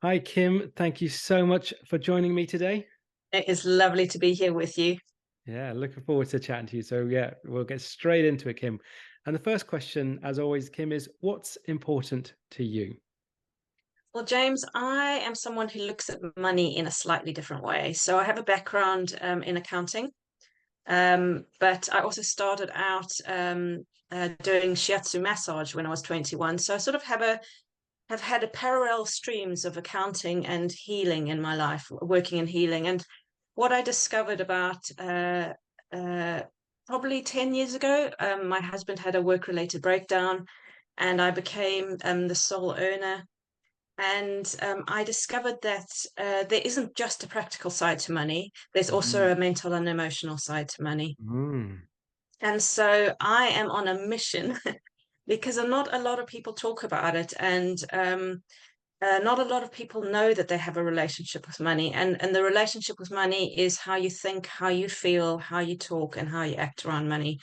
Hi, Kim. Thank you so much for joining me today. It is lovely to be here with you. Yeah, looking forward to chatting to you. So, yeah, we'll get straight into it, Kim. And the first question, as always, Kim, is what's important to you? Well, James, I am someone who looks at money in a slightly different way. So I have a background in accounting, but I also started out doing shiatsu massage when I was 21. So I sort of have had a parallel streams of accounting and healing in my life, working in healing. And what I discovered about uh, probably 10 years ago, my husband had a work-related breakdown and I became the sole earner. And I discovered that there isn't just a practical side to money, there's Mhm. also a mental and emotional side to money. Mm. And so I am on a mission because not a lot of people talk about it. And not a lot of people know that they have a relationship with money. And the relationship with money is how you think, how you feel, how you talk, and how you act around money.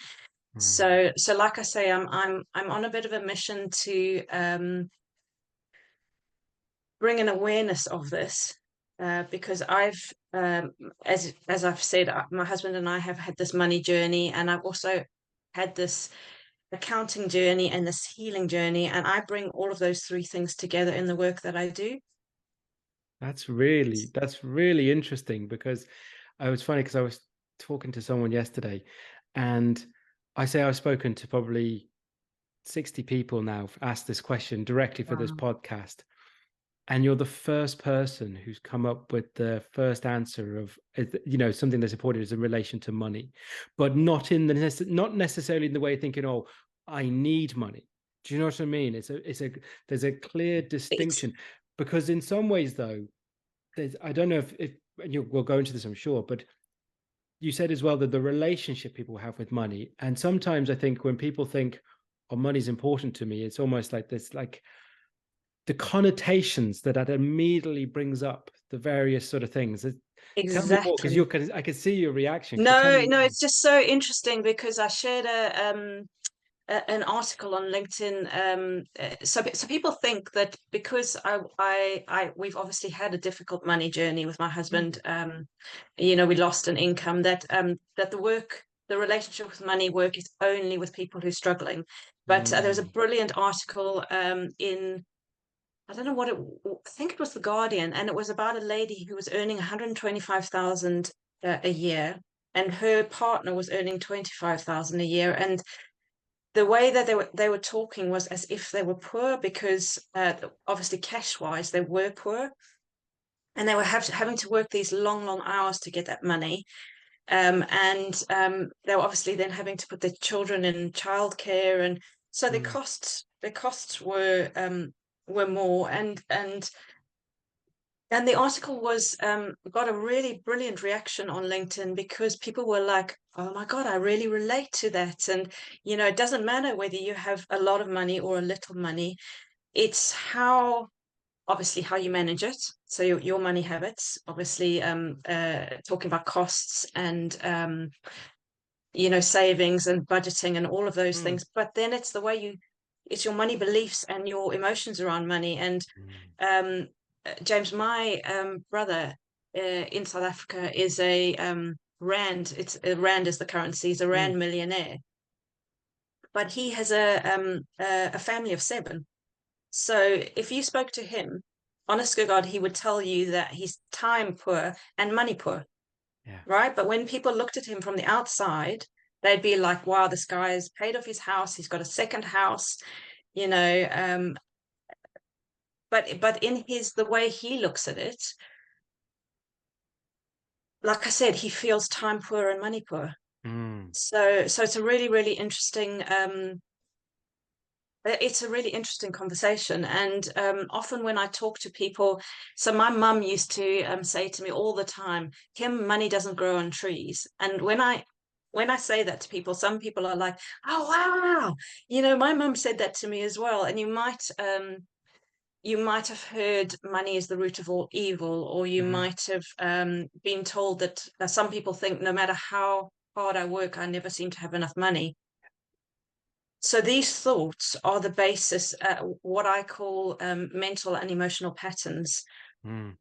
Mm. So like I say, I'm on a bit of a mission to bring an awareness of this because as I've said, my husband and I have had this money journey, and I've also had this accounting journey and this healing journey, and I bring all of those three things together in the work that I do. That's really interesting because I was funny because I was talking to someone yesterday and I say I've spoken to probably 60 people now asked this question directly for this Wow. podcast. And you're the first person who's come up with the first answer of, something that's important is in relation to money, but not necessarily in the way of thinking, oh, I need money. Do you know what I mean? There's a clear It's distinction because in some ways though, I don't know if and we'll go into this, I'm sure, but you said as well that the relationship people have with money, and sometimes I think when people think, oh, money's important to me, it's almost like this, like the connotations that immediately brings up the various sort of things. Tell me more, because exactly. I can see your reaction. So tell No, me no, more. it's just so interesting because I shared an article on LinkedIn. So people think that because we've obviously had a difficult money journey with my Mm, husband. We lost an income that the relationship with money work is only with people who are struggling. But there was a mm, brilliant article in I don't know what I think it was The Guardian, and it was about a lady who was earning 125,000 a year, and her partner was earning 25,000 a year, and the way that they were talking was as if they were poor because obviously cash wise they were poor, and they were having to work these long hours to get that money. And they were obviously then having to put their children in childcare, and so mm, the costs were more. And the article was got a really brilliant reaction on LinkedIn because people were like, "Oh my God, I really relate to that." And it doesn't matter whether you have a lot of money or a little money. It's obviously how you manage it. So your money habits, obviously, talking about costs and savings and budgeting and all of those mm, things. But then it's your money beliefs and your emotions around money. And mm, um, James, my brother in South Africa is a rand. It's a rand is the currency. He's a mm. rand millionaire, but he has a family of seven. So if you spoke to him, honest to God, he would tell you that he's time poor and money poor, Yeah. right? But when people looked at him from the outside, they'd be like, "Wow, this guy has paid off his house. He's got a second house." You know, um, but in the way he looks at it, like I said, he feels time poor and money poor. Mm, So it's a really interesting conversation. And often when I talk to people, so my mum used to say to me all the time, "Kim, money doesn't grow on trees." And when I say that to people, some people are like, "Oh wow," my mum said that to me as well. And you might have heard money is the root of all evil, or you mhm, might have been told that some people think no matter how hard I work, I never seem to have enough money. So these thoughts are the basis, what I call mental and emotional patterns Mm.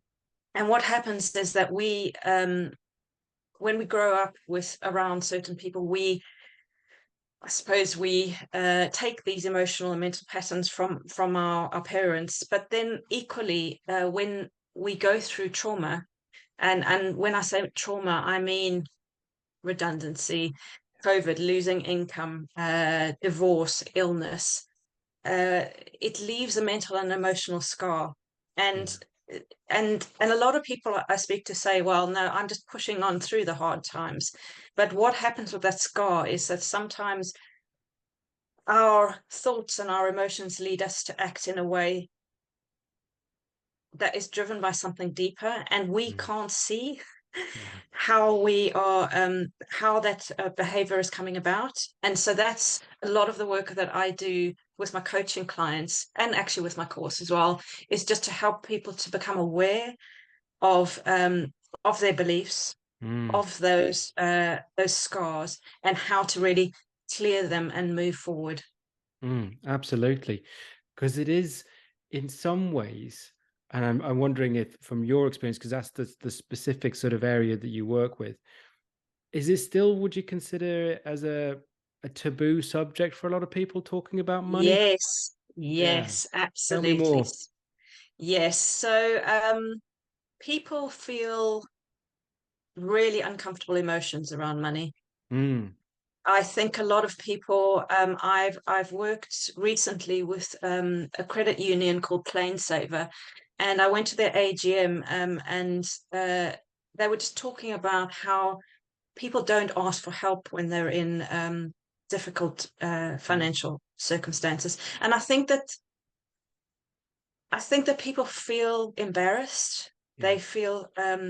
And what happens is that we, when we grow up with around certain people, I suppose we take these emotional and mental patterns from our parents, but then equally, when we go through trauma, and when I say trauma, I mean redundancy, COVID, losing income, divorce, illness, it leaves a mental and emotional scar. Yeah. And a lot of people I speak to say, well, no, I'm just pushing on through the hard times. But what happens with that scar is that sometimes our thoughts and our emotions lead us to act in a way that is driven by something deeper, and we Mm. can't see Yeah. how we are how that behavior is coming about. And so that's a lot of the work that I do with my coaching clients, and actually with my course as well, is just to help people to become aware of their beliefs, Mm. of those scars, and how to really clear them and move forward. Absolutely. Because it is, in some ways, and I'm wondering if from your experience, because that's the specific sort of area that you work with, is it still, would you consider it as a taboo subject for a lot of people talking about money? Yes, Yeah. yes, Tell me absolutely. more. Yes. So people feel really uncomfortable emotions around money. Mm. I think a lot of people, I've worked recently with a credit union called Plain Saver, and I went to their AGM, and they were just talking about how people don't ask for help when they're in difficult Mm. financial circumstances. And I think that people feel embarrassed. Yeah.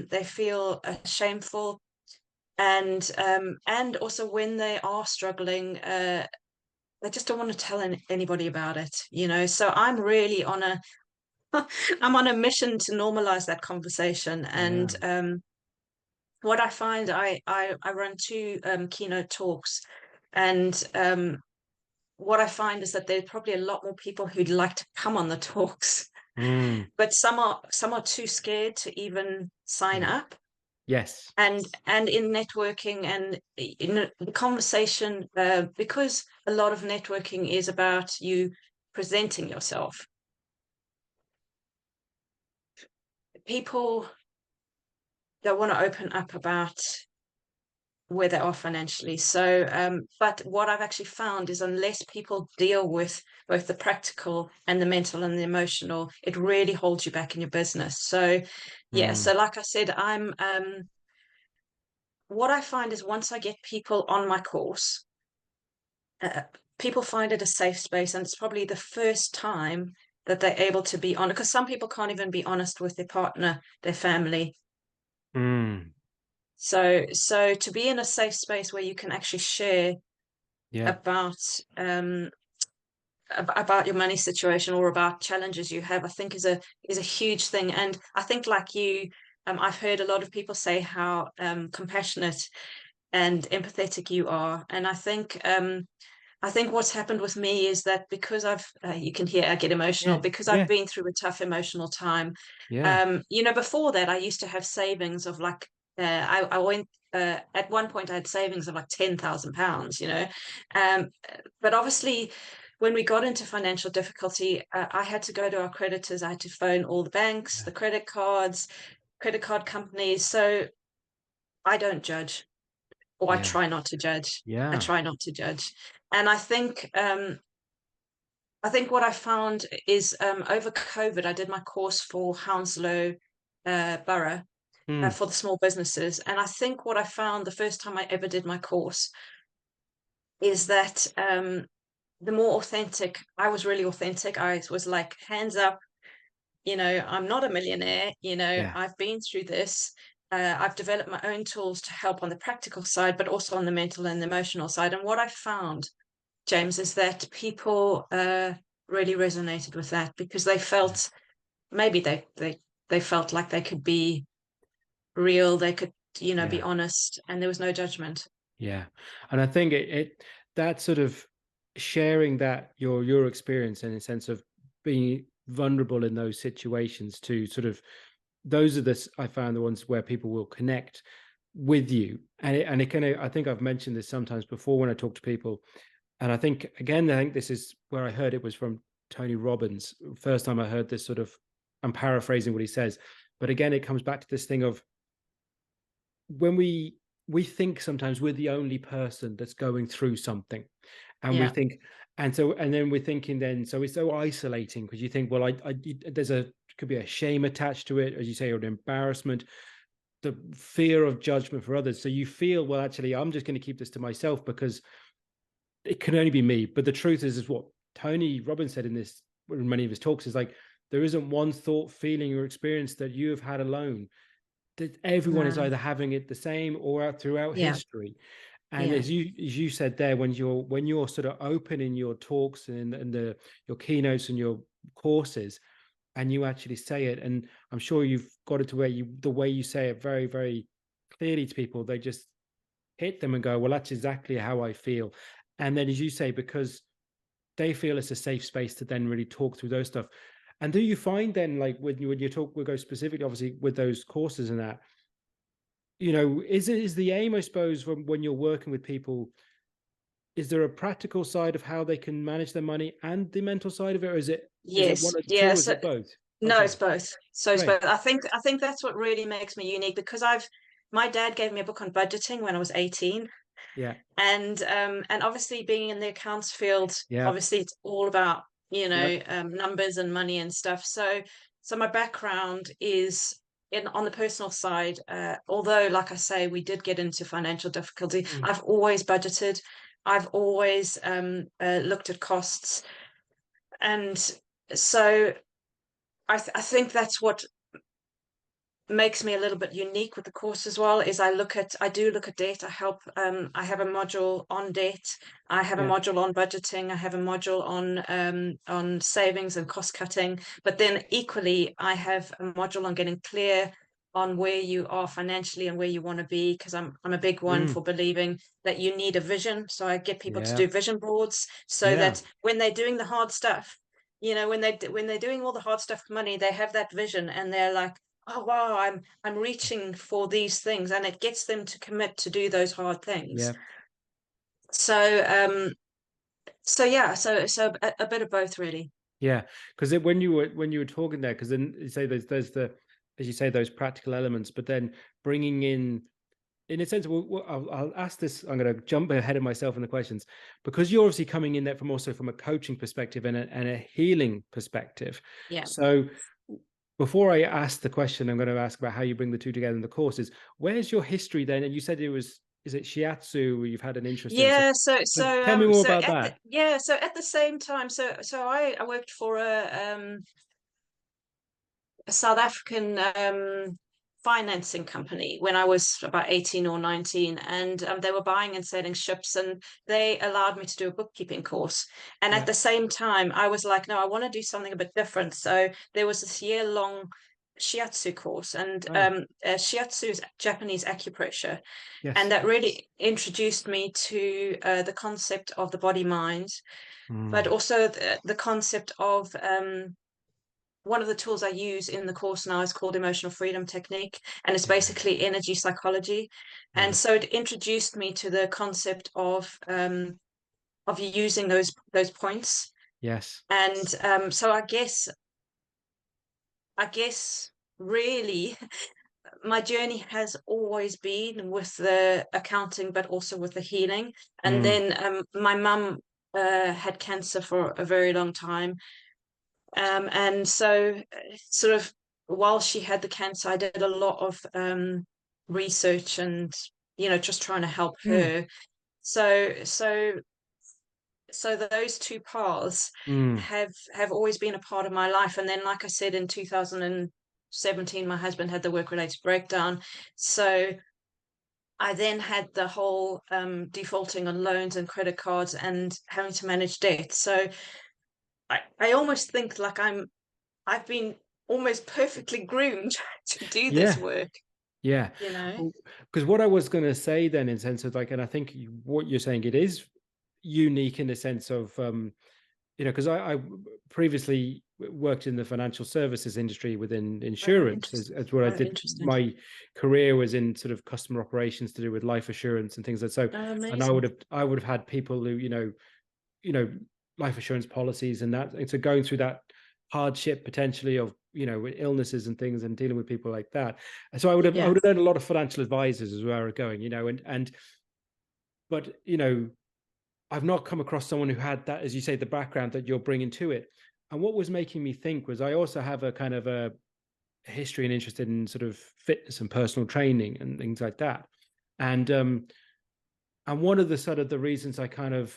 They feel shameful, and also when they are struggling, they just don't want to tell anybody about it. So I'm really on a I'm on a mission to normalize that conversation. Yeah. And what I find, I run two keynote talks, and what I find is that there's probably a lot more people who'd like to come on the talks, Mm. but some are too scared to even sign Yeah. up. Yes. And in networking and in the conversation, because a lot of networking is about you presenting yourself, people don't want to open up about where they are financially. So, but what I've actually found is unless people deal with both the practical and the mental and the emotional, it really holds you back in your business. So, yeah. Mm. So, like I said, what I find is once I get people on my course, uh, people find it a safe space, and it's probably the first time that they're able to be honest, because some people can't even be honest with their partner, their family. Mm. So to be in a safe space where you can actually share Yeah. about um about your money situation or about challenges you have, I think is a huge thing. And I think, like you, I've heard a lot of people say how compassionate and empathetic you are. And I think what's happened with me is that because you can hear I get emotional Yeah. because I've Yeah. been through a tough emotional time. Yeah. Before that, I used to have savings of like, I went, at one point I had savings of like £10,000, but obviously when we got into financial difficulty, I had to go to our creditors. I had to phone all the banks, Yeah. the credit card companies. So I don't judge, or I Yeah. try not to judge. I Yeah. try not to judge. And I think what I found is, over COVID, I did my course for Hounslow Borough, Mm. for the small businesses. And I think what I found the first time I ever did my course is that the more authentic, I was really authentic. I was like, hands up, I'm not a millionaire, Yeah. I've been through this. I've developed my own tools to help on the practical side, but also on the mental and emotional side. And what I found, James, is that people really resonated with that because they Yeah. felt maybe they felt like they could be real, they could, be Yeah. honest, and there was no judgment. Yeah. And I think it that sort of sharing that your experience, and in a sense of being vulnerable in those situations to sort of those are I found the ones where people will connect with you. And it kind of, I think I've mentioned this sometimes before when I talk to people. And I think, again, I think this is where I heard it was from Tony Robbins. First time I heard this sort of, I'm paraphrasing what he says, but again, it comes back to this thing of when we think sometimes we're the only person that's going through something, and we Yeah. think, and then we're thinking then, so it's so isolating, because you think, well, there's could be a shame attached to it, as you say, or an embarrassment, the fear of judgment for others. So you feel, well, actually, I'm just going to keep this to myself because it can only be me. But the truth is what Tony Robbins said in many of his talks, is like, there isn't one thought, feeling, or experience that you have had alone. That everyone is No. either having it the same or throughout Yeah. history. And Yeah. as you said there, when you're sort of open in your talks and your keynotes and your courses, and you actually say it, and I'm sure you've got it to where the way you say it very, very clearly to people, they just hit them and go, well, that's exactly how I feel. And then, as you say, because they feel it's a safe space to then really talk through those stuff. And do you find then, like when you talk, we'll go specifically, obviously, with those courses and that, is the aim, I suppose, from when you're working with people, is there a practical side of how they can manage their money and the mental side of it, or is it Yes. one of the two, Yeah. or is So it both? no, it's Okay, both. So it's great. both. I think that's what really makes me unique, because my dad gave me a book on budgeting when I was 18. Yeah, And obviously being in the accounts field, yeah. obviously it's all about, Yep. numbers and money and stuff. So my background is on the personal side. Although, like I say, we did get into financial difficulty, Mm. I've always budgeted. I've always looked at costs. And so I think that's what makes me a little bit unique with the course as well, is I do look at debt. I have a module on debt, I have a Yeah. module on budgeting, I have a module on savings and cost cutting, but then equally I have a module on getting clear on where you are financially and where you want to be, because I'm a big one Mm. for believing that you need a vision. So I get people to Yeah. do vision boards, so Yeah. that when they're doing the hard stuff, when they're doing all the hard stuff for money, they have that vision and they're like, oh wow, I'm reaching for these things, and it gets them to commit to do those hard things. Yeah. So yeah, so a bit of both really. Yeah. Because when you were talking there, because then you say there's the, as you say, those practical elements, but then bringing in a sense, I'll ask this. I'm going to jump ahead of myself in the questions, because you're obviously coming in there from also from a coaching perspective and a healing perspective. Yeah. So before I ask the question, I'm going to ask about how you bring the two together in the courses. Where's your history then? And you said is it shiatsu where you've had an interest in? So, Yeah, so but so tell me um more so about at the that. yeah, so at the same time, I worked for a South African financing company when I was about 18 or 19, and they were buying and selling ships, and they allowed me to do a bookkeeping course. And at Yeah. the same time, I was like, no, I want to do something a bit different. So there was this year-long shiatsu course, and Oh, shiatsu is Japanese acupressure, and yes. that really introduced me to the concept of the body mind, but Mm. also the concept of one of the tools I use in the course now is called emotional freedom technique, and it's Yeah. basically energy psychology. And Right. so it introduced me to the concept of using those points. Yes. And so I guess really my journey has always been with the accounting, but also with the healing. And Mm. then my mum had cancer for a very long time. And so, sort of, while she had the cancer, I did a lot of research and, just trying to help Mm. her. So, so, so those two paths Mm. have always been a part of my life. And then, like I said, in 2017, my husband had the work-related breakdown. So I then had the whole defaulting on loans and credit cards and having to manage debt. So I almost think like I've been almost perfectly groomed to do this Yeah. work, Yeah. you know? Because what I was going to say then, in sense of like, and I think what you're saying, it is unique in the sense of, because I previously worked in the financial services industry within Oh, insurance, interesting. as what I Oh, did. interesting. My career was in sort of customer operations to do with life assurance and things like so. Oh, And amazing. I would have had people who, life assurance policies and that. And so going through that hardship potentially of, illnesses and things and dealing with people like that. And so I would have Yeah. known a lot of financial advisors as well going, but I've not come across someone who had that, as you say, the background that you're bringing to it. And what was making me think was I also have a kind of a history and interest in sort of fitness and personal training and things like that. And one of the sort of the reasons I kind of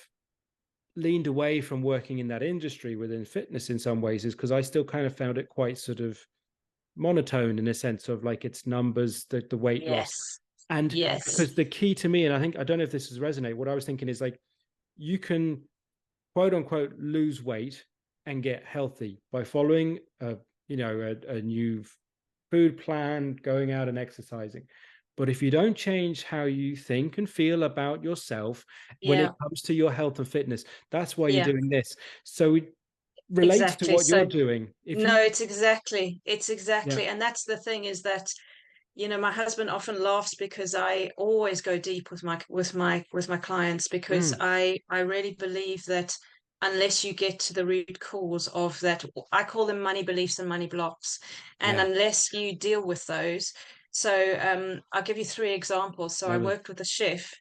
leaned away from working in that industry within fitness in some ways is because I still kind of found it quite sort of monotone in a sense of like its numbers, the weight loss. Yes. And Yes. because the key to me, and I don't know if this is resonate, what I was thinking is like, you can quote unquote lose weight and get healthy by following a new food plan, going out and exercising. But if you don't change how you think and feel about yourself when Yeah. it comes to your health and fitness, that's why you're Yeah. doing this. So it relates to Exactly. what you're So doing. If no, you, it's yeah, exactly, and that's the thing is that, my husband often laughs because I always go deep with my clients, because mm, I really believe that unless you get to the root cause of that, I call them money beliefs and money blocks, and yeah, unless you deal with those. So I'll give you three examples. So I lovely. worked with a chef.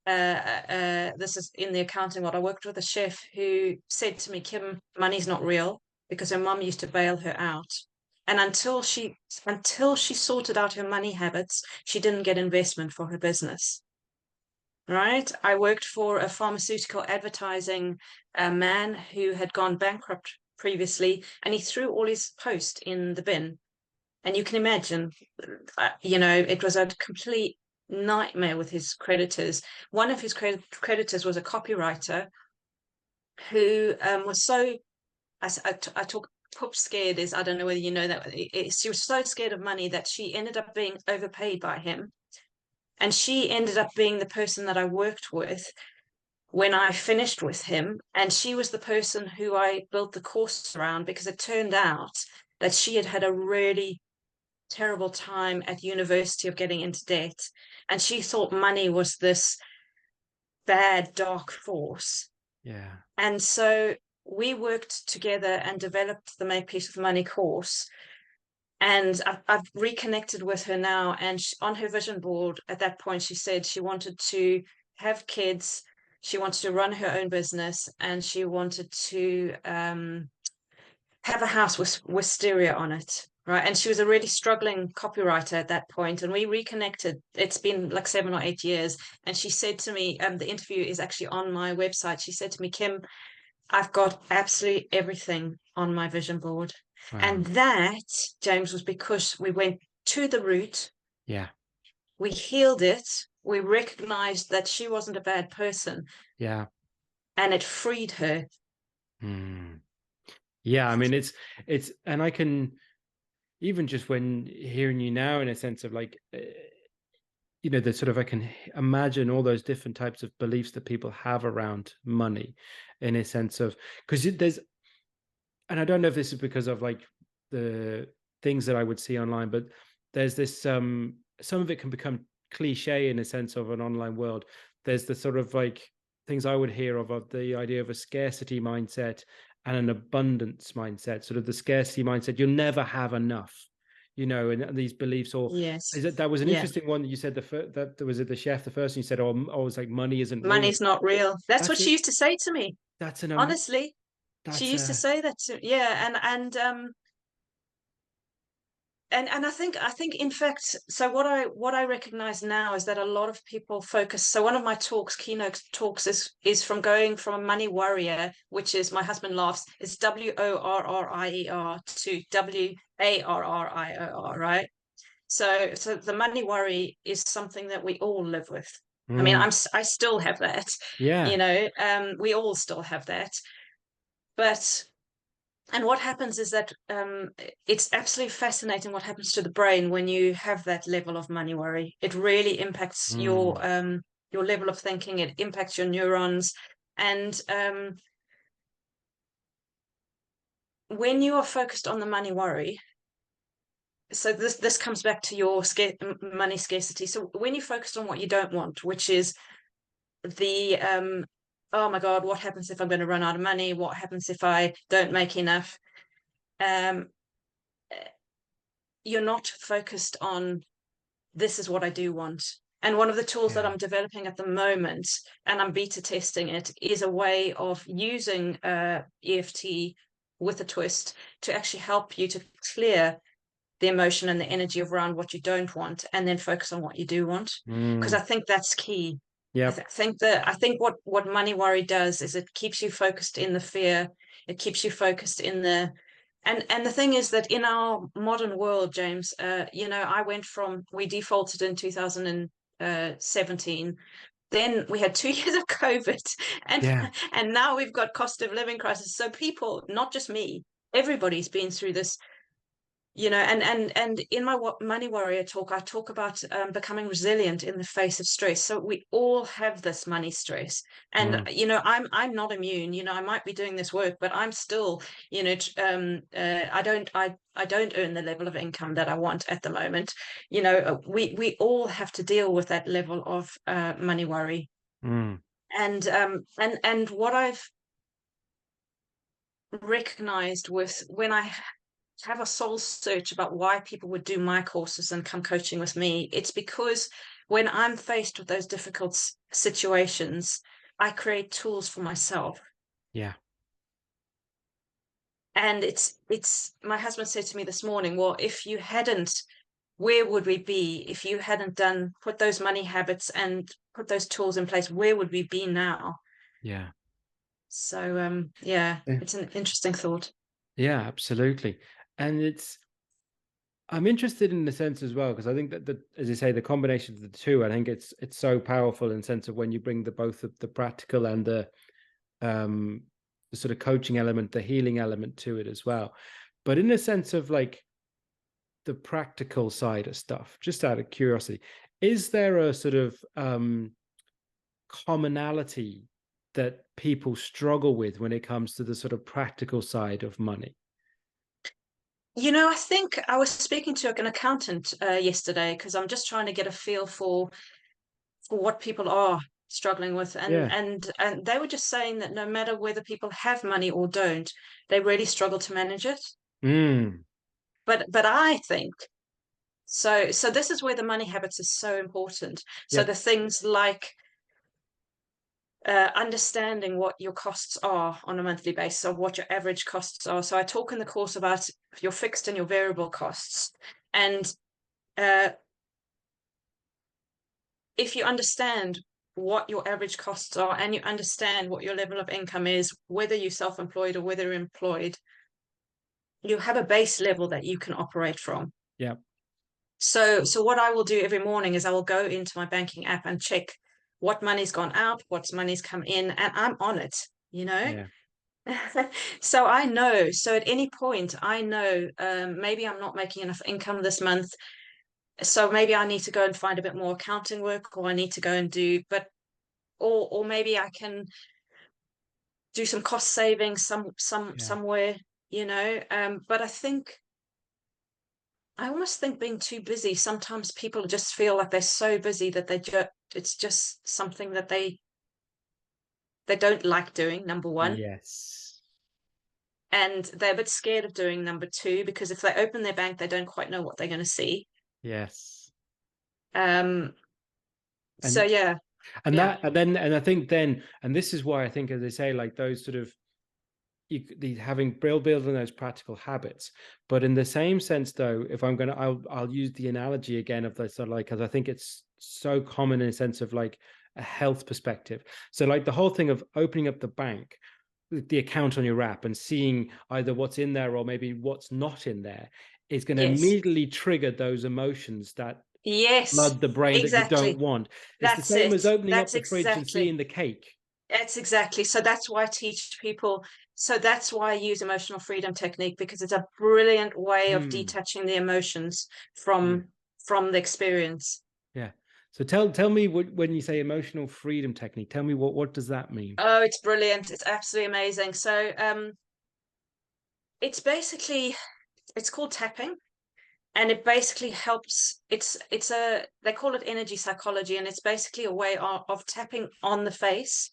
This is in the accounting world. I worked with a chef who said to me, Kim, money's not real, because her mum used to bail her out. And until she sorted out her money habits, she didn't get investment for her business. Right? I worked for a pharmaceutical advertising man who had gone bankrupt previously, and he threw all his post in the bin. And you can imagine, it was a complete nightmare with his creditors. One of his creditors was a copywriter who was so, I talk 𝗞𝗺 is, I don't know whether you know that, she was so scared of money that she ended up being overpaid by him. And she ended up being the person that I worked with when I finished with him. And she was the person who I built the course around, because it turned out that she had had a really terrible time at university of getting into debt. And she thought money was this bad, dark force. Yeah. And so we worked together and developed the Make Peace with Money course. And I've reconnected with her now. And on her vision board at that point, she said she wanted to have kids, she wanted to run her own business, and she wanted to have a house with wisteria on it. Right. And she was a really struggling copywriter at that point. And we reconnected. It's been like 7 or 8 years. And she said to me, the interview is actually on my website. She said to me, Kim, I've got absolutely everything on my vision board. Wow. And that, James, was because we went to the root, Yeah. we healed it, we recognized that she wasn't a bad person, Yeah. and it freed her. Mm. Yeah. I mean, and I can, even just when hearing you now in a sense of like, the sort of, I can imagine all those different types of beliefs that people have around money in a sense of, because there's, and I don't know if this is because of like the things that I would see online, but there's this, some of it can become cliche in a sense of an online world. There's the sort of like things I would hear of the idea of a scarcity mindset and an abundance mindset, sort of the scarcity mindset, you'll never have enough, and these beliefs. Or Yes. is it, that was an Yeah. interesting one that you said, that there was, it the chef, the first thing you said, oh, it's like money isn't real. Money's not real. That's what That's she it. used to say to me. That's an Honestly, she that's used to a say that to, yeah. And I think in fact, so what I recognize now is that a lot of people focus. So one of my keynote talks, is from going from a money warrior, which is, my husband laughs, is WORRIER to WARRIOR, right? So the money worry is something that we all live with. I mean, mm, I still have that, yeah. we all still have that. But and what happens is that it's absolutely fascinating what happens to the brain when you have that level of money worry. It really impacts Mm, your level of thinking. It impacts your neurons, and when you are focused on the money worry, so this comes back to your money scarcity. So when you focus on what you don't want, which is the oh my God, what happens if I'm going to run out of money? What happens if I don't make enough? You're not focused on, this is what I do want. And one of the tools that I'm developing at the moment, and I'm beta testing it, is a way of using EFT with a twist to actually help you to clear the emotion and the energy around what you don't want, and then focus on what you do want. Because I think that's key. Yeah. I think what money worry does is it keeps you focused in the fear. It keeps you focused in the, and the thing is that in our modern world, James, you know, we defaulted in 2017. Then we had 2 years of COVID, and now we've got cost of living crisis. So people, not just me, everybody's been through this, you know. And in my money warrior talk, I talk about becoming resilient in the face of stress. So we all have this money stress, and you know, I'm not immune. You know, I might be doing this work, but I'm still, you know, I don't earn the level of income that I want at the moment. You know, we all have to deal with that level of money worry. And what I've recognized with, when I have a soul search about why people would do my courses and come coaching with me, it's because when I'm faced with those difficult situations, I create tools for myself. Yeah. And it's my husband said to me this morning, well, if you hadn't, where would we be if you hadn't put those money habits and put those tools in place? Where would we be now? Yeah. So yeah, it's an interesting thought. Yeah, absolutely. And I'm interested in the sense as well, because I think that as you say, the combination of the two, I think it's so powerful in the sense of when you bring both of the practical and the sort of coaching element, the healing element to it as well. But in the sense of like the practical side of stuff, just out of curiosity, is there a sort of commonality that people struggle with when it comes to the sort of practical side of money? You know, I think I was speaking to an accountant yesterday, because I'm just trying to get a feel for what people are struggling with, and they were just saying that no matter whether people have money or don't, they really struggle to manage it. But I think so this is where the money habits is so important. So the things like understanding what your costs are on a monthly basis, or what your average costs are. So I talk in the course about your fixed and your variable costs. And if you understand what your average costs are, and you understand what your level of income is, whether you're self-employed or whether you're employed, you have a base level that you can operate from. Yeah. So what I will do every morning is I will go into my banking app and check what money's gone out, what money's come in, and I'm on it, you know? Yeah. So I know, so at any point, I know maybe I'm not making enough income this month. So maybe I need to go and find a bit more accounting work, or I need to go and do, or maybe I can do some cost savings somewhere, you know. But I almost think being too busy, sometimes people just feel like they're so busy that it's just something that they don't like doing, number one. Yes. And they're a bit scared of doing number two, because if they open their bank, they don't quite know what they're going to see. Yes. So yeah. And I think then, and this is why I think, as they say, like those sort of building those practical habits. But in the same sense, though, if I'm going to, I'll use the analogy again of this, sort of like, because I think it's so common in a sense of like a health perspective. So like the whole thing of opening up the bank, the account on your app, and seeing either what's in there or maybe what's not in there, is going to immediately trigger those emotions that flood the brain that you don't want. It's the same as opening up the fridge and seeing the cake. That's exactly. So that's why I teach people. So that's why I use emotional freedom technique, because it's a brilliant way of detaching the emotions from the experience. Yeah. So tell me, when you say emotional freedom technique, tell me what does that mean? Oh, it's brilliant. It's absolutely amazing. So it's basically, it's called tapping, and it basically helps. They call it energy psychology, and it's basically a way of tapping on the face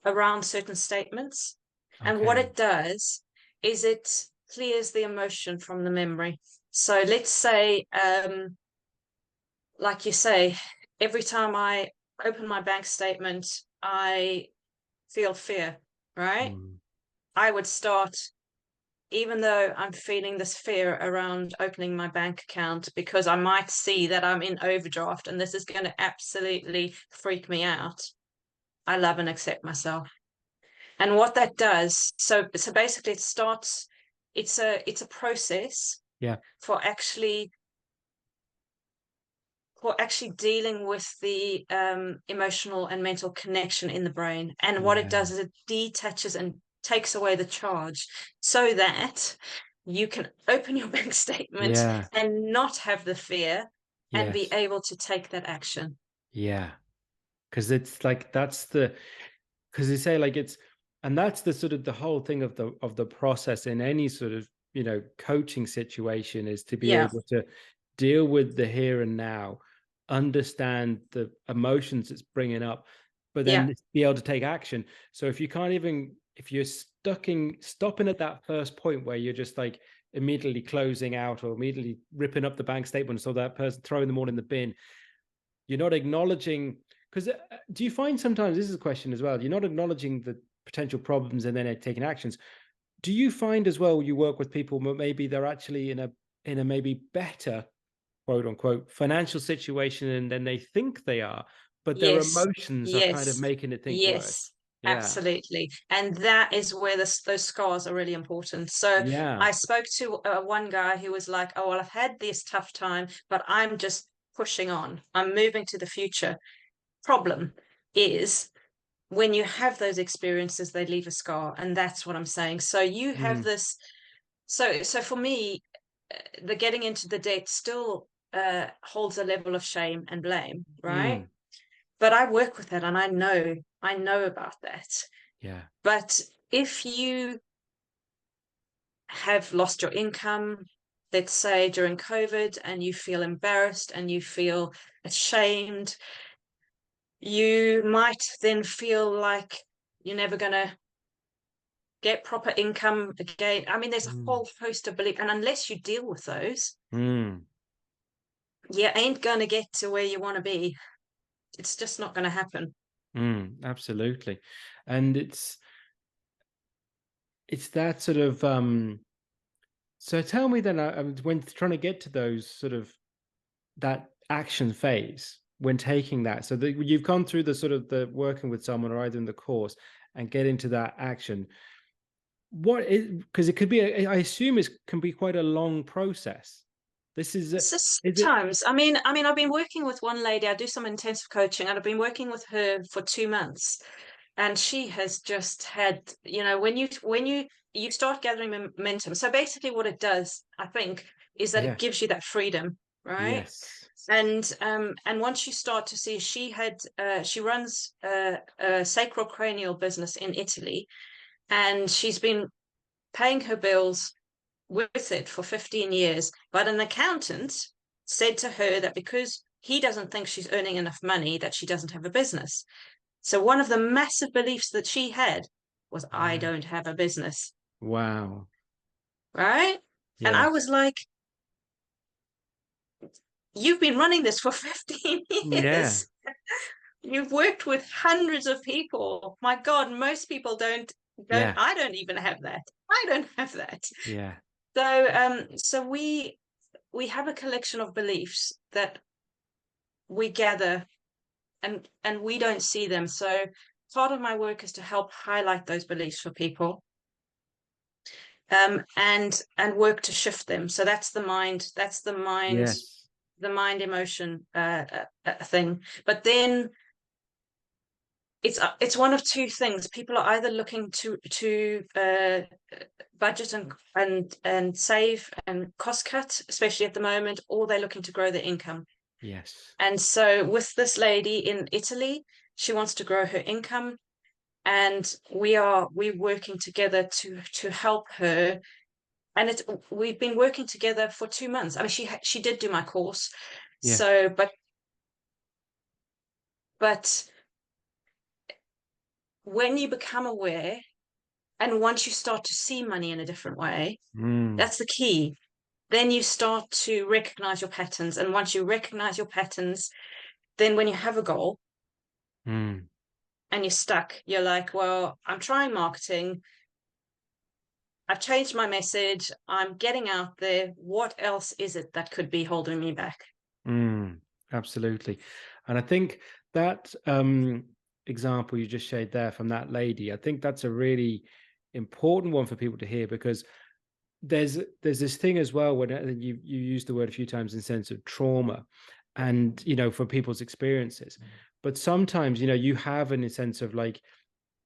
around certain statements. And what Okay. it does is it clears the emotion from the memory. So let's say, like you say, every time I open my bank statement, I feel fear, right? Mm. I would start, even though I'm feeling this fear around opening my bank account because I might see that I'm in overdraft and this is going to absolutely freak me out, I love and accept myself. And what that does, so basically it starts, it's a process Yeah. for actually dealing with the emotional and mental connection in the brain. And what it Yeah. does is it detaches and takes away the charge so that you can open your bank statement Yeah. and not have the fear and be Yes. able to take that action. Yeah. Because it's like because they say like and that's the sort of the whole thing of the process in any sort of coaching situation, is to be Yeah, able to deal with the here and now, understand the emotions it's bringing up, but yeah, then be able to take action. So if you're stopping at that first point where you're just like immediately closing out or immediately ripping up the bank statement, so that person throwing them all in the bin, you're not acknowledging. Because do you find sometimes, this is a question as well, you're not acknowledging the potential problems and then taking actions. Do you find as well, you work with people, but maybe they're actually in a maybe better, quote unquote, financial situation and than they think they are, but their yes, emotions are kind of yes, making it think worse? yes, Yeah. absolutely. And that is where those scars are really important. So Yeah. I spoke to one guy who was like, oh, well, I've had this tough time, but I'm just pushing on. I'm moving to the future. Problem is, when you have those experiences, they leave a scar. And that's what I'm saying. So you have Mm, this. So for me, the getting into the debt still holds a level of shame and blame, right? mm, But I work with that and I know about that. yeah. But if you have lost your income, let's say during COVID, and you feel embarrassed and you feel ashamed, you might then feel like you're never going to get proper income again. I mean, there's a Mm, whole host of beliefs, and unless you deal with those, mm, you ain't going to get to where you want to be. It's just not going to happen. absolutely. And it's that sort of so tell me then, when trying to get to those sort of that action phase, when taking that, so that you've gone through the sort of the working with someone or either in the course and get into that action, what is, because it could be I assume it can be quite a long process. This So is it? sometimes, I've been working with one lady. I do some intensive coaching, and I've been working with her for 2 months, and she has just had, when you start gathering momentum. So basically, what it does, I think, is that Yeah. it gives you that freedom, right? Yes. And once you start to see, she runs a sacrocranial business in Italy, and she's been paying her bills with it for 15 years. But an accountant said to her that because he doesn't think she's earning enough money, that she doesn't have a business. So one of the massive beliefs that she had was, I Yeah. don't have a business, Wow. right? And I Yes. was like, you've been running this for 15 Yeah. years. You've worked with hundreds of people. My God, most people don't Yeah. I don't even have that. I don't have that. Yeah. So we have a collection of beliefs that we gather, and we don't see them. So part of my work is to help highlight those beliefs for people, and work to shift them. So Yes. the mind emotion thing. But then it's one of two things. People are either looking to budget and save and cost cut, especially at the moment, or they're looking to grow their income. Yes. And so with this lady in Italy, she wants to grow her income, and we're working together to help her and we've been working together for 2 months. I mean, she did do my course, Yeah. so but when you become aware, and once you start to see money in a different way, that's the key. Then you start to recognize your patterns, and once you recognize your patterns, then when you have a goal and you're stuck, you're like, well, I'm trying marketing, I've changed my message, I'm getting out there. What else is it that could be holding me back? Absolutely. And I think that example you just shared there from that lady, I think that's a really important one for people to hear, because there's this thing as well when you used the word a few times in the sense of trauma, and for people's experiences. But sometimes you have in a sense of like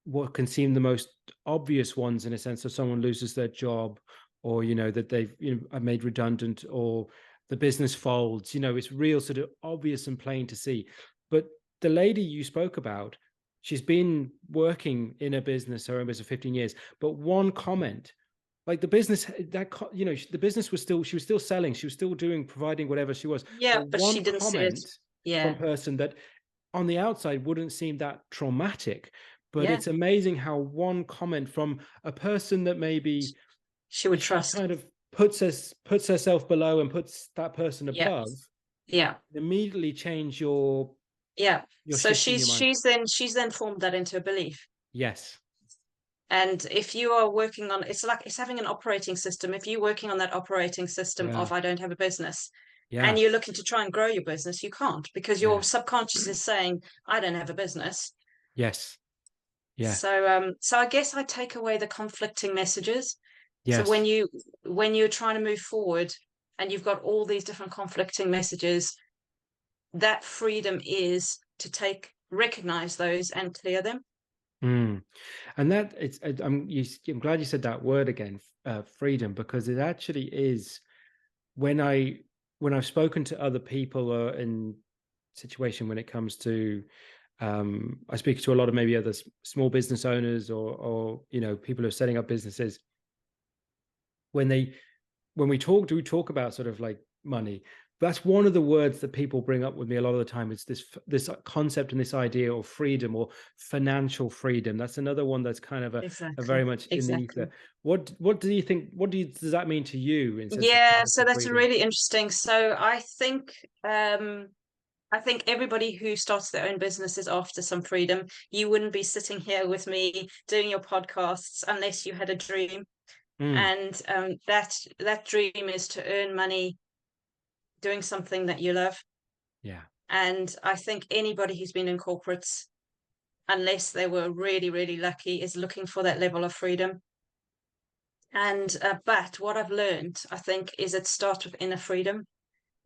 what can seem the most obvious ones, in a sense of someone loses their job, or that they've are made redundant, or the business folds. It's real sort of obvious and plain to see. But the lady you spoke about, she's been working in a business, her own business, for 15 years, but one comment, like the business, the business was still, she was still selling, she was still providing whatever she was, Yeah, but but she one didn't see it. comment from Yeah. person that on the outside wouldn't seem that traumatic, but Yeah. it's amazing how one comment from a person that maybe She would she trust. kind of puts herself below and puts that person Yeah. above, Yeah. immediately change Yeah. your So shift in your mind. she's then formed that into a belief. Yes. And if you are working on, it's having an operating system. If you're working on that operating system Yeah. of I don't have a business, Yeah. and you're looking to try and grow your business, you can't, because your Yeah. subconscious is saying, I don't have a business. Yes. Yeah. So I guess I take away the conflicting messages. So Yes. when you're trying to move forward and you've got all these different conflicting messages, that freedom is to recognize those and clear them. And that I'm glad you said that word again, freedom, because it actually is, when I've spoken to other people in situation when it comes to I speak to a lot of maybe other small business owners, or people who are setting up businesses. When we talk about sort of like money, that's one of the words that people bring up with me a lot of the time. It's this concept and this idea of freedom, or financial freedom. That's another one that's kind of a Exactly. very much in the Exactly. ether. What do you think? Does that mean to you in sense of Yeah, so financial that's freedom? really interesting. So I think everybody who starts their own business is after some freedom. You wouldn't be sitting here with me doing your podcasts unless you had a dream. Mm, And that dream is to earn money doing something that you love. yeah. And I think anybody who's been in corporates, unless they were really, really lucky, is looking for that level of freedom. And but what I've learned, I think, is it starts with inner freedom.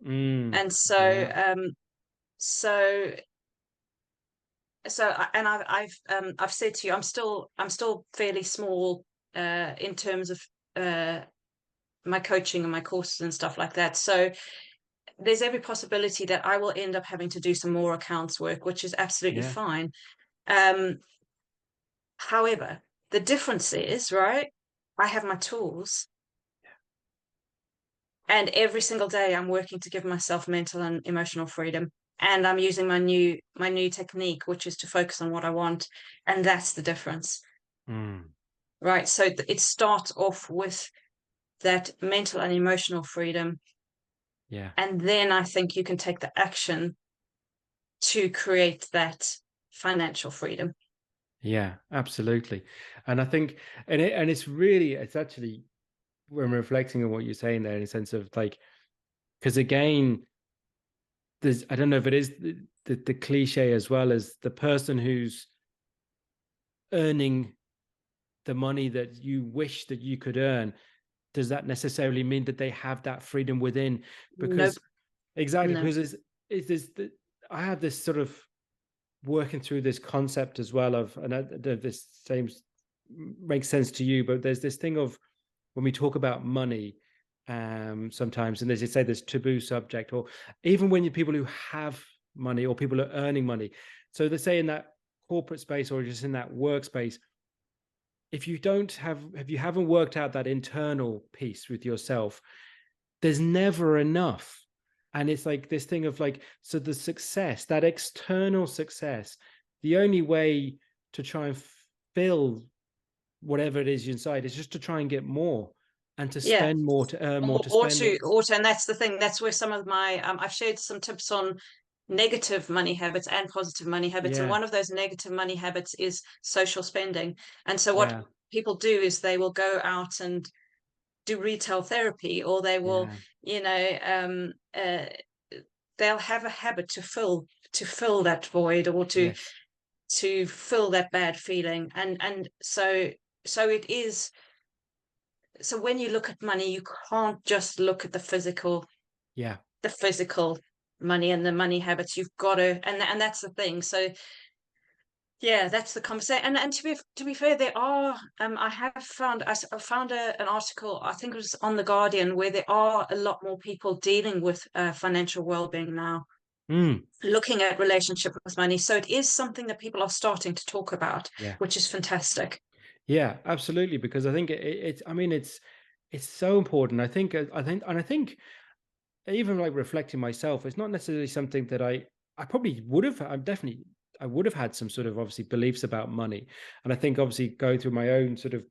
And Yeah. so and I've said to you, I'm still fairly small in terms of my coaching and my courses and stuff like that. So there's every possibility that I will end up having to do some more accounts work, which is absolutely Yeah. fine. However, the difference is, right, I have my tools, and every single day I'm working to give myself mental and emotional freedom. And I'm using my new technique, which is to focus on what I want. And that's the difference. Right. So it starts off with that mental and emotional freedom. Yeah. And then I think you can take the action to create that financial freedom. Yeah, absolutely. And I think, it's actually, when reflecting on what you're saying there, in a sense of like, because again, I don't know if it is the cliche, as well as the person who's earning the money that you wish that you could earn, does that necessarily mean that they have that freedom within? Nope. Because exactly, No. because I have this sort of working through this concept as well of, and this same makes sense to you, but there's this thing of, when we talk about money, sometimes, and as you say, there's taboo subject, or even when you people who have money, or people are earning money. So let's say in that corporate space, or just in that workspace, if you don't have, if you haven't worked out that internal piece with yourself, there's never enough. And it's like this thing of like, so the success, that external success, the only way to try and fill whatever it is inside is just to try and get more and to Yeah. spend more, to earn more, to spend it. And that's the thing. That's where some of my I've shared some tips on negative money habits and positive money habits. And Yeah. one of those negative money habits is social spending. And so what Yeah. people do is they will go out and do retail therapy, or they will, Yeah. you know, they'll have a habit to fill that void, or Yes. to fill that bad feeling. And so it is. So when you look at money, you can't just look at Yeah. the physical money and the money habits. You've got to, and that's the thing. So yeah, that's the conversation. And to be fair, there are I have found, I found an article, I think it was on the Guardian, where there are a lot more people dealing with financial well-being now, Mm. looking at relationship with money. So it is something that people are starting to talk about, Yeah. which is fantastic. Yeah, absolutely. Because I think it's, I mean, it's so important. I think even like reflecting myself, it's not necessarily something that I probably would have, I would have had some sort of obviously beliefs about money. And I think obviously going through my own sort of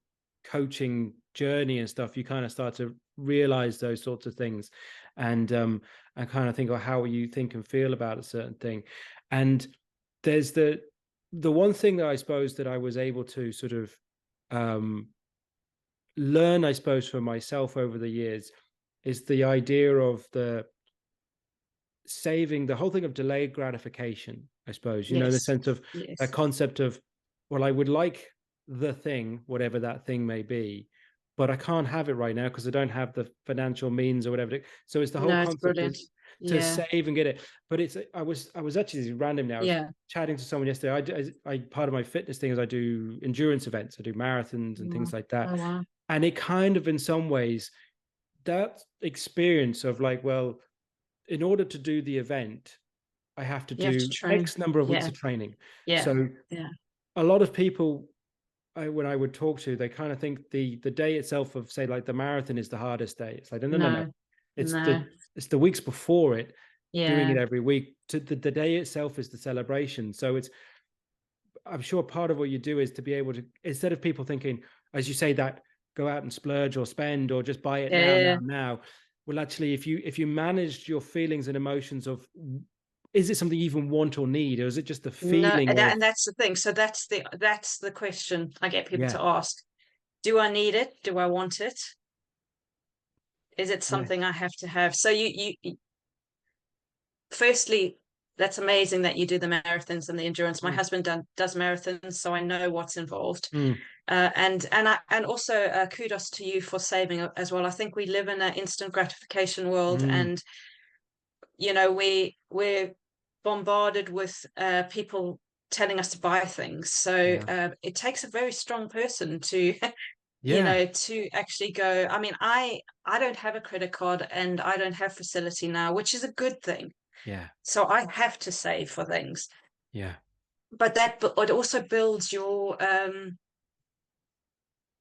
coaching journey and stuff, you kind of start to realize those sorts of things. And kind of think of how you think and feel about a certain thing. And there's the one thing that I suppose that I was able to sort of um learn, I suppose, for myself over the years, is the idea of the saving, the whole thing of delayed gratification, I suppose, you know, the Yes, sense of that yes. concept of, well, I would like the thing, whatever that thing may be, but I can't have it right now because I don't have the financial means or whatever. So it's the whole No, it's concept brilliant. to Yeah, save and get it. But it's, I was actually random now. I was yeah. chatting to someone yesterday. I part of my fitness thing is I do endurance events. I do marathons and Wow. things like that. Oh wow. And it kind of, in some ways, that experience of like, well, in order to do the event, I have to You have to do train. X number of weeks Yeah, of training. yeah, So yeah. a lot of people, when I would talk to, they kind of think the day itself of, say, like the marathon is the hardest day. It's like, no, no, no, no. No, It's no. the weeks before it, doing it Yeah, every week. To the day itself is the celebration. So it's, I'm sure part of what you do is to be able to, instead of people thinking, as you say, that go out and splurge or spend or just buy it yeah, now, yeah, now, yeah. now. Well, actually, if you managed your feelings and emotions of, is it something you even want or need, or is it just the No, feeling of, and that's the thing. So that's the question I get people yeah, to ask. Do I need it? Do I want it? Is it yeah, something I have to have? So firstly, that's amazing that you do the marathons and the endurance. My mm, husband does marathons, so I know what's involved. mm, And also kudos to you for saving as well. I think we live in an instant gratification world, mm, and we're bombarded with people telling us to buy things. So yeah, it takes a very strong person to yeah, to actually go. I mean, I don't have a credit card and I don't have facility now, which is a good thing. yeah, So I have to save for things, yeah, but it also builds your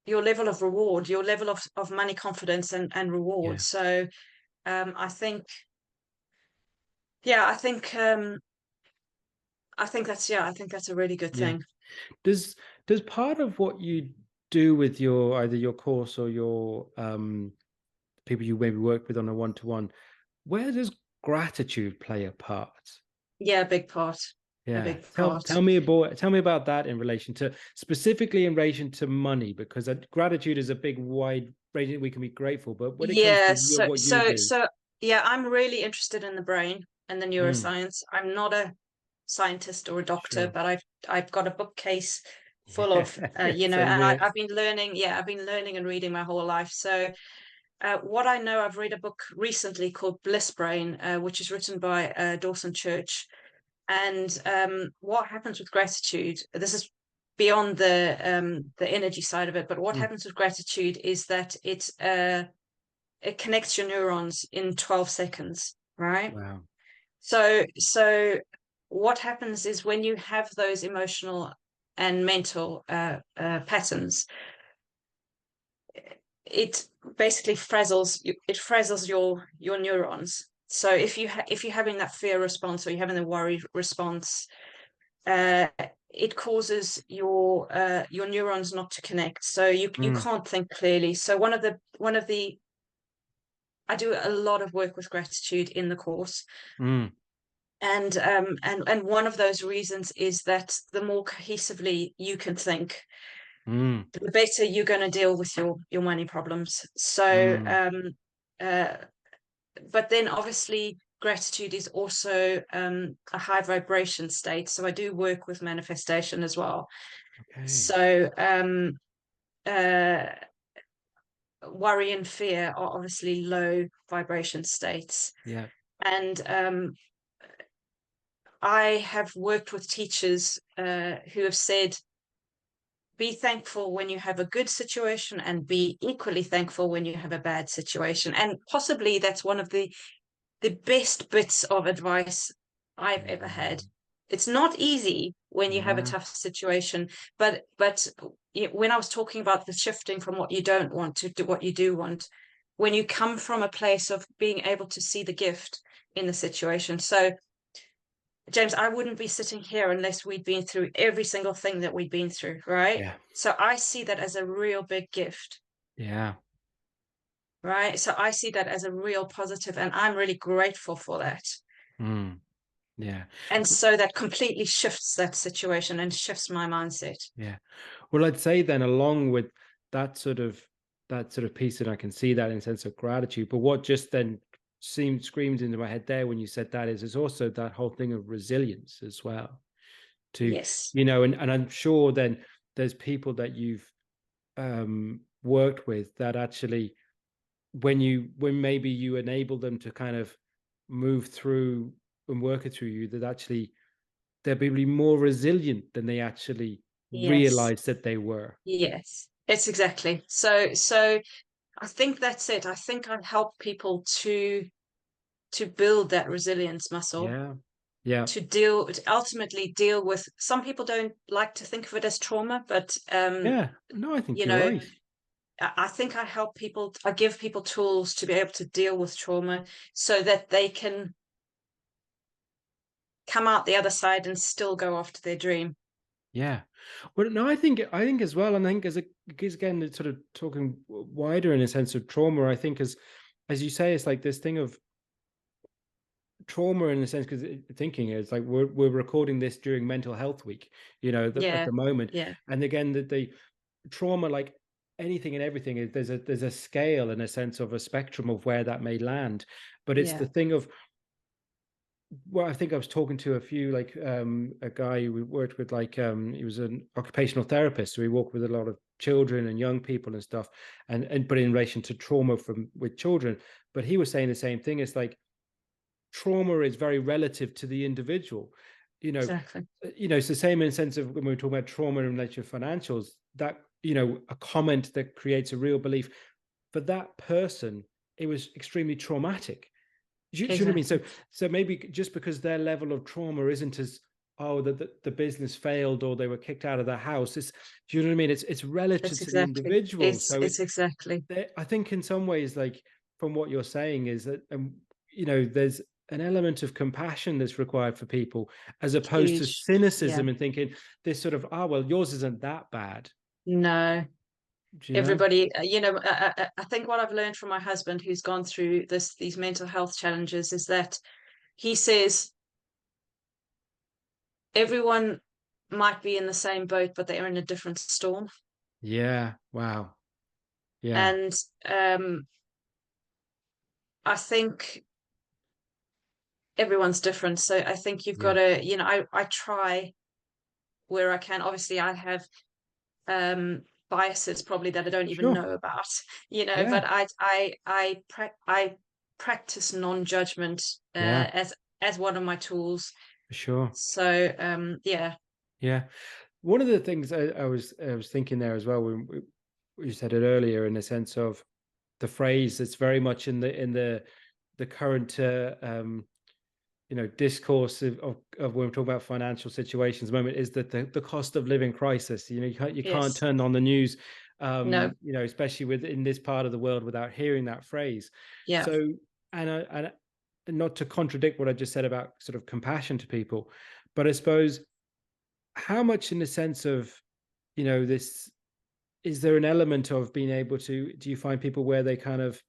level of reward, your level of money confidence and reward. yeah, So I think, yeah, I think that's, yeah, I think that's a really good yeah. thing. Does does part of what you do with your, either your course or your people you maybe work with on a one-to-one, where does gratitude play a part? Yeah, a big part, a Yeah. big part. Tell me about that in relation to, specifically in relation to money, because gratitude is a big wide range. We can be grateful, but when it comes to Yeah, what you do, yeah, I'm really interested in the brain and the mm, neuroscience. I'm not a scientist or a doctor, sure. but I've got a bookcase full Yeah. of Same and here. I've been learning. Yeah, I've been learning and reading my whole life. So what I know, I've read a book recently called Bliss Brain, which is written by Dawson Church. And what happens with gratitude? This is beyond the energy side of it, but what Mm, happens with gratitude is that it connects your neurons in 12 seconds, right? wow. So what happens is when you have those emotional and mental patterns, it basically frazzles you, it frazzles your neurons. So if you're having that fear response, or you're having the worry response, it causes your neurons not to connect, so you can't think clearly. So one of the I do a lot of work with gratitude in the course. And one of those reasons is that the more cohesively you can think, the better you're going to deal with your money problems. So but then obviously gratitude is also a high vibration state, so I do work with manifestation as well. Okay. So worry and fear are obviously low vibration states. Yeah. And I have worked with teachers who have said, be thankful when you have a good situation, and be equally thankful when you have a bad situation. And possibly that's one of the best bits of advice I've ever had. It's not easy when you have a tough situation, but when I was talking about the shifting from what you don't want to what you do want, when you come from a place of being able to see the gift in the situation. So James, I wouldn't be sitting here unless we'd been through every single thing that we'd been through, right? Yeah. So I see that as a real big gift. Yeah. Right. So I see that as a real positive, and I'm really grateful for that. Yeah. And so that completely shifts that situation and shifts my mindset. Yeah. Well, I'd say then, along with that sort of piece, and I can see that in sense of gratitude, but what just then screamed into my head there when you said that is also that whole thing of resilience as well. To, yes, you know, and I'm sure then there's people that you've worked with that actually, when maybe you enable them to kind of move through and work it through you, that actually they're probably more resilient than they actually realized that they were. Yes, it's exactly. So I think that's it. I think I help people to build that resilience muscle. Yeah. Yeah. To ultimately deal with, some people don't like to think of it as trauma, but yeah, no, I think you're right. I think I help people, I give people tools to be able to deal with trauma so that they can come out the other side and still go after their dream. Yeah. Well, no, I think as well, and I think again, sort of talking wider in a sense of trauma, I think as you say, it's like this thing of trauma in a sense, because thinking is like we're recording this during Mental Health Week, you know, at the moment. Yeah. And again, the trauma, like anything and everything, there's a scale and a sense of a spectrum of where that may land. But it's the thing of, well, I think I was talking to a few, like a guy we worked with, like he was an occupational therapist, so he worked with a lot of children and young people and stuff, and but in relation to trauma with children. But he was saying the same thing. It's like trauma is very relative to the individual, you know. Exactly. You know, it's the same in the sense of when we're talking about trauma in relation to financials, that, you know, a comment that creates a real belief for that person, it was extremely traumatic. You know what I mean? So maybe just because their level of trauma isn't as, oh, the business failed or they were kicked out of the house. Do you know what I mean? It's relative to the individual. It's exactly. I think in some ways, like from what you're saying, is that you know, there's an element of compassion that's required for people, as opposed to cynicism and thinking this sort of, oh, well, yours isn't that bad. No. Everybody, you know, I think what I've learned from my husband, who's gone through these mental health challenges, is that he says everyone might be in the same boat, but they're in a different storm. Yeah. Wow. Yeah. And I think everyone's different. So I think you've got to, you know, I try where I can. Obviously, I have biases probably that I don't even know about, you know, but I practice non-judgment as one of my tools. For sure. So yeah. One of the things I was thinking there as well, when you said it earlier, in the sense of the phrase that's very much in the current you know, discourse of when we're talking about financial situations at the moment, is that the cost of living crisis. You know, you can't turn on the news No. you know, especially in this part of the world without hearing that phrase. Yeah. So, and not to contradict what I just said about sort of compassion to people, but I suppose how much in the sense of, you know, this, is there an element of being able to, do you find people where they kind of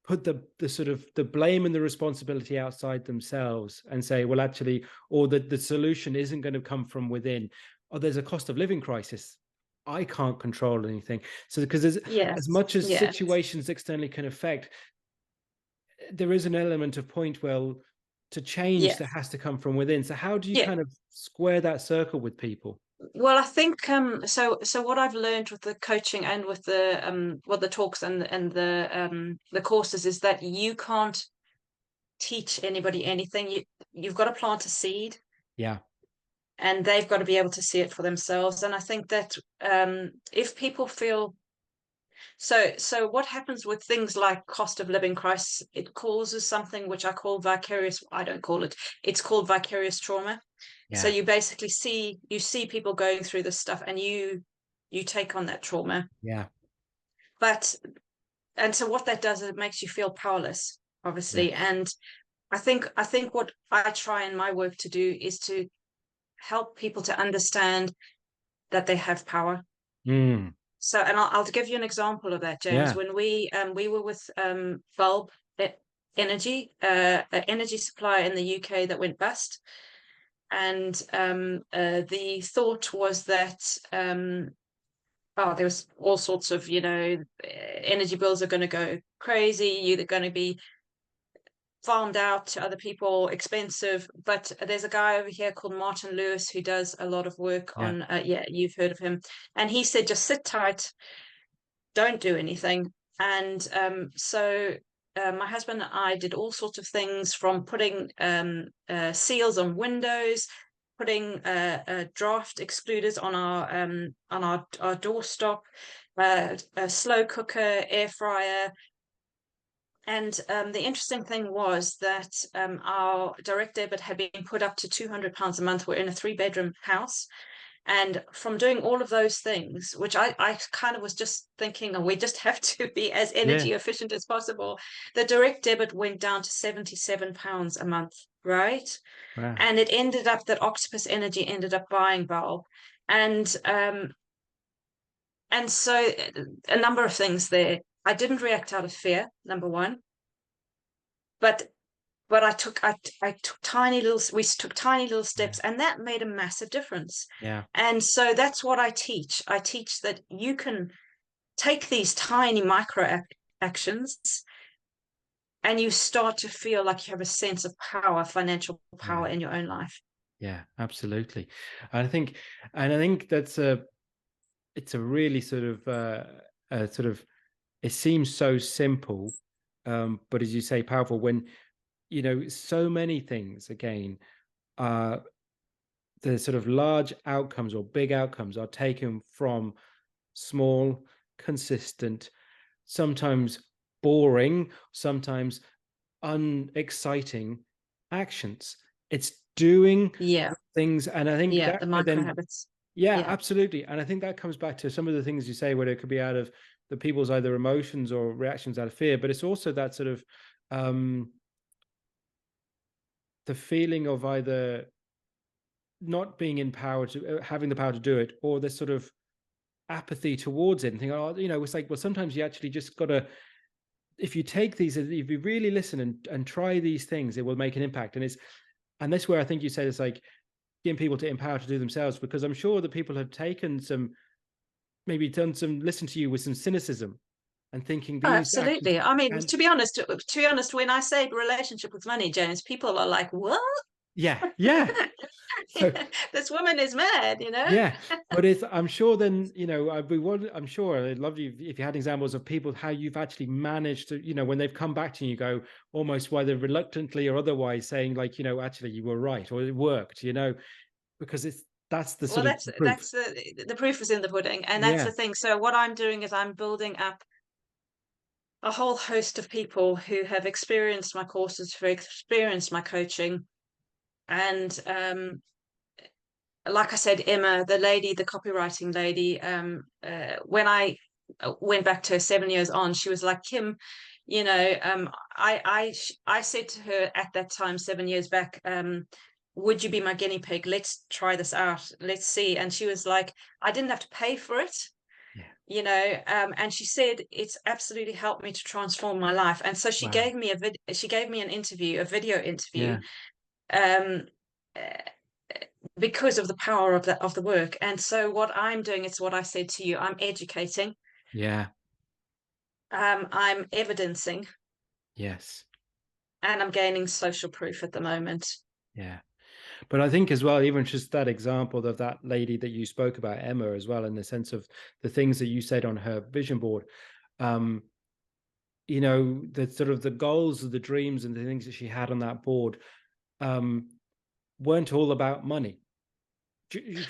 put the sort of the blame and the responsibility outside themselves and say, well, actually, or that the solution isn't going to come from within, or there's a cost of living crisis, I can't control anything. So because there's, as Yes. much as Yeah. situations externally can affect, there is an element of point, well, to change that Yes. has to come from within. So how do you Yeah. kind of square that circle with people? Well, I think so what I've learned with the coaching and with the talks and the courses is that you can't teach anybody anything. You've got to plant a seed, Yeah. and they've got to be able to see it for themselves. And I think that if people feel so what happens with things like cost of living crisis, it causes something which I call vicarious, I don't call it, it's called vicarious trauma. So Yeah. you basically see people going through this stuff, and you take on that trauma. Yeah. But and so what that does is it makes you feel powerless, obviously. Yes. And I think what I try in my work to do is to help people to understand that they have power. Mm. So, and I'll give you an example of that, James. Yeah. When we were with Bulb Energy, an energy supplier in the UK that went bust, and the thought was that there was all sorts of, energy bills are going to go crazy. You're going to be farmed out to other people, expensive. But there's a guy over here called Martin Lewis who does a lot of work Yeah. on, you've heard of him. And he said, just sit tight, don't do anything. And my husband and I did all sorts of things, from putting seals on windows, putting draft excluders on our doorstop, a slow cooker, air fryer. And the interesting thing was that our direct debit had been put up to £200 a month. We're in a 3-bedroom house. And from doing all of those things, which I kind of was just thinking, oh, we just have to be as Yeah. energy efficient as possible, the direct debit went down to £77 a month, right? Wow. And it ended up that Octopus Energy ended up buying Bulb. And so a number of things there. I didn't react out of fear, number one, but I took tiny little, we took tiny little steps, and that made a massive difference. Yeah. And so that's what I teach. I teach that you can take these tiny micro actions, and you start to feel like you have a sense of power, financial Yeah. power in your own life. Yeah, absolutely. And I think it's a really sort of, it seems so simple, but as you say, powerful when, you know, so many things again, the sort of large outcomes or big outcomes are taken from small, consistent, sometimes boring, sometimes unexciting actions. It's doing Yeah. things, and I think Yeah. that The micro then, habits. yeah, Yeah. absolutely. And I think that comes back to some of the things you say, where it could be out of the people's either emotions or reactions out of fear, but it's also that sort of the feeling of either not being in power to having the power to do it, or this sort of apathy towards it and think, oh, you know, it's like, well, sometimes you actually just gotta, if you take these, if you really listen and try these things, it will make an impact. And that's where I think you said it's like getting people to empower to do themselves, because I'm sure that people have taken some, maybe done some, listen to you with some cynicism and thinking Oh, these actions. absolutely. I mean, And to be honest, when I say relationship with money, James, people are like, "What? yeah, yeah. So This woman is mad," yeah, but it's, I'm sure then, you know, I'm sure I'd love you if you had examples of people, how you've actually managed to, you know, when they've come back to you, go almost whether reluctantly or otherwise saying like, you know, actually you were right, or it worked, you know, because that's the Well, sort of that's proof. that's the proof is in the pudding, and that's the Yeah. thing. So what I'm doing is I'm building up a whole host of people who have experienced my courses, who have experienced my coaching, and like I said, Emma, the lady, the copywriting lady, when I went back to her 7 years on, she was like, Kim, you know, I said to her at that time, 7 years back, would you be my guinea pig? Let's try this out. Let's see. And she was like, I didn't have to pay for it, Yeah. you know, and she said it's absolutely helped me to transform my life. And so she Wow. gave me she gave me an interview, a video interview, Yeah. um, because of the power of the work. And so what I'm doing, it's what I said to you, I'm educating, Yeah. I'm evidencing, Yes. and I'm gaining social proof at the moment. Yeah. But I think as well, even just that example of that lady that you spoke about, Emma, as well, in the sense of the things that you said on her vision board, um, you know, the sort of the goals, the dreams, and the things that she had on that board, um, weren't all about money.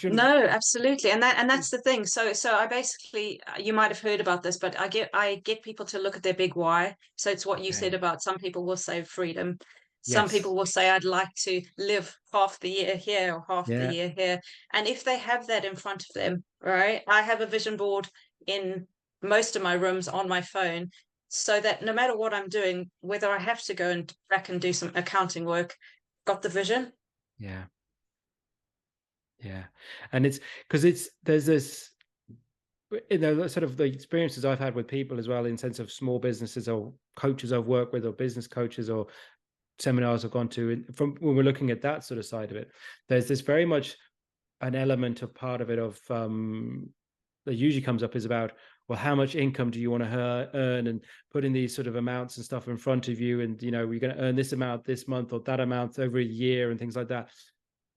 No, absolutely. And that's the thing. So I basically, you might have heard about this, but I get people to look at their big why. So it's what you said Okay. about some people will say freedom. Some Yes. people will say, I'd like to live half the year here or half the Yeah. year here. And if they have that in front of them, right? I have a vision board in most of my rooms on my phone, so that no matter what I'm doing, whether I have to go and back and do some accounting work, got the vision. Yeah. Yeah. And it's because there's this, you know, sort of the experiences I've had with people as well, in sense of small businesses or coaches I've worked with or business coaches or seminars I've gone to, and from when we're looking at that sort of side of it, there's this very much an element of part of it of that usually comes up is about, well, how much income do you want to earn, and putting these sort of amounts and stuff in front of you, and you know, you're going to earn this amount this month or that amount over a year and things like that.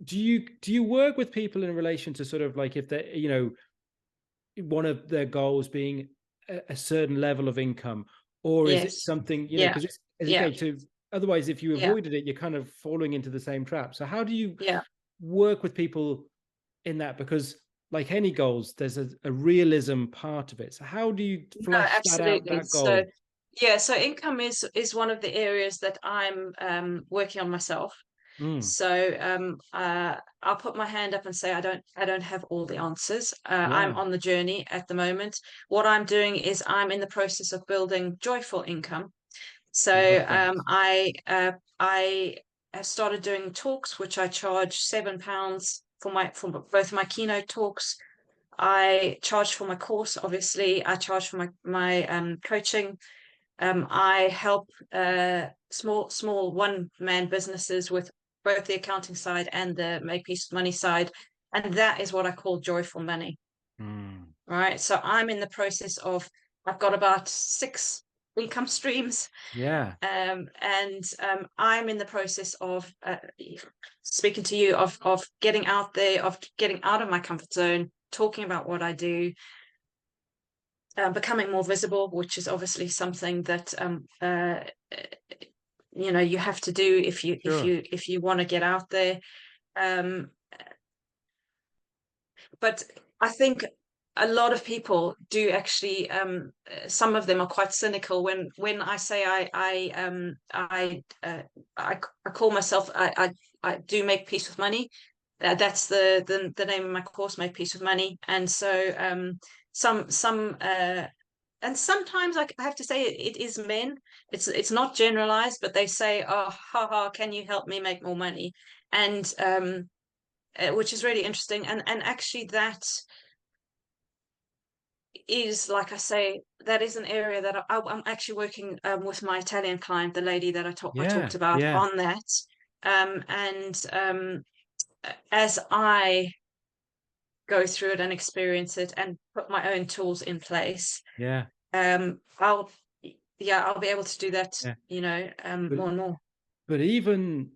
Do you work with people in relation to sort of like, if they, you know, one of their goals being a certain level of income, or is it Yes. something, you know, Yeah. because it's Yeah. okay to, otherwise if you Yeah. avoided it, you're kind of falling into the same trap. So how do you Yeah. work with people in that? Because like any goals, there's a realism part of it. So how do you No, flesh that out, absolutely. that So goal? yeah, so income is one of the areas that I'm working on myself. Mm, So I'll put my hand up and say I don't have all the answers. I'm yeah, on the journey at the moment. What I'm doing is I'm in the process of building joyful income. So love that. I have started doing talks, which I charge £7 for both my keynote talks. I charge for my course, obviously. I charge for my coaching. I help small one-man businesses with both the accounting side and the make peace with money side, and that is what I call joyful money. Mm, Right. So I'm in the process of, I've got about 6 income streams, yeah, and I'm in the process of speaking to you, of getting out there, of getting out of my comfort zone, talking about what I do, becoming more visible, which is obviously something that you know, you have to do if you if sure. you if you want to get out there. Um, but I think a lot of people do actually. Some of them are quite cynical when I say I call myself, I do make peace with money. That's the name of my course, Make Peace with Money. And so some and sometimes I have to say it is men. It's not generalized, but they say, "Oh, haha, can you help me make more money?" And which is really interesting. And actually, that is, like I say, that is an area that I'm actually working with my Italian client, the lady that I talked Yeah, about, yeah, on that. And as I go through it and experience it and put my own tools in place, yeah, I'll I'll be able to do that, yeah. you know, But more and more. but even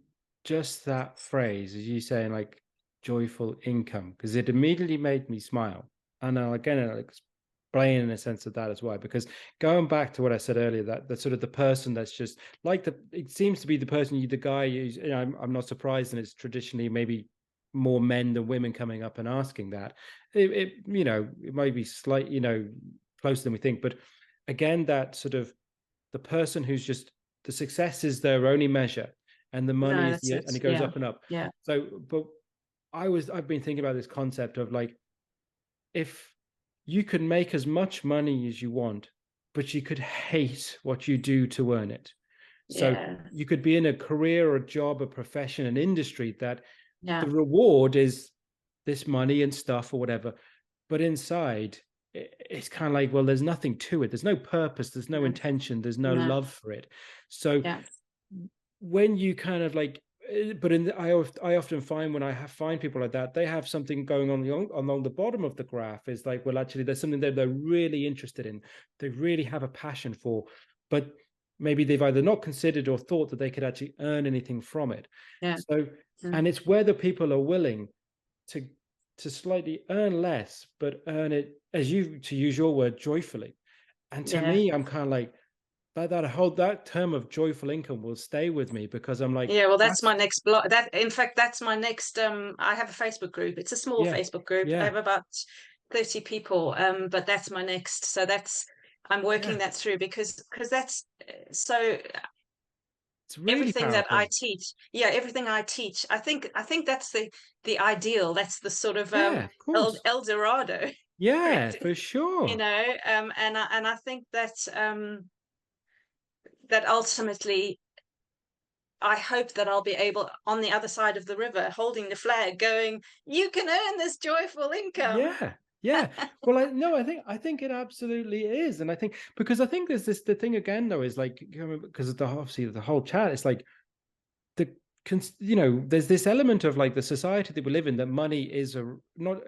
just that phrase, as you saying, like joyful income, because it immediately made me smile. And I'll explain in a sense of that as well. Because going back to what I said earlier, that sort of the person that's just like it seems to be the person, the guy who's, you know, I'm not surprised, and it's traditionally maybe more men than women coming up and asking that. You know, it might be slight, you know, closer than we think. But again, that sort of the person who's just, the success is their only measure, and the money No, is that's the, it. and it goes Yeah, up and up. yeah, So but I've been thinking about this concept of like, if you could make as much money as you want, but you could hate what you do to earn it. So Yeah. you could be in a career or a job, a profession, an industry that Yeah. the reward is this money and stuff or whatever, but inside it's kind of like, well, there's nothing to it. There's no purpose. There's no No. intention. There's no No. love for it. So Yeah. when you kind of like, but I often find when find people like that, they have something going on along the bottom of the graph. Is like, well, actually, there's something that they're really interested in. They really have a passion for, but maybe they've either not considered or thought that they could actually earn anything from it. Yeah. So, Mm. and it's whether people are willing to slightly earn less, but earn it, as you, to use your word, joyfully. And to Yeah. me, I'm kind of like, that term of joyful income will stay with me, because I'm like, Yeah, well, that's that's, my next blog. That, in fact, that's my next. I have a Facebook group. It's a small yeah, Facebook group. I yeah, have about 30 people. But that's my next. So that's, I'm working yeah. that through because that's so It's really everything that I powerful. teach. Yeah, everything I teach. I think that's the ideal. That's the sort of Yeah, of course. El Dorado, Yeah, correct? for sure. And I think that that ultimately I hope that I'll be able, on the other side of the river, holding the flag, going, "You can earn this joyful income." Yeah, yeah. Well, no, I think it absolutely is, and I think, because I think there's this, the thing again though is like, because of the, obviously the whole chat, it's like the, there's this element of like the society that we live in, that money is a, not,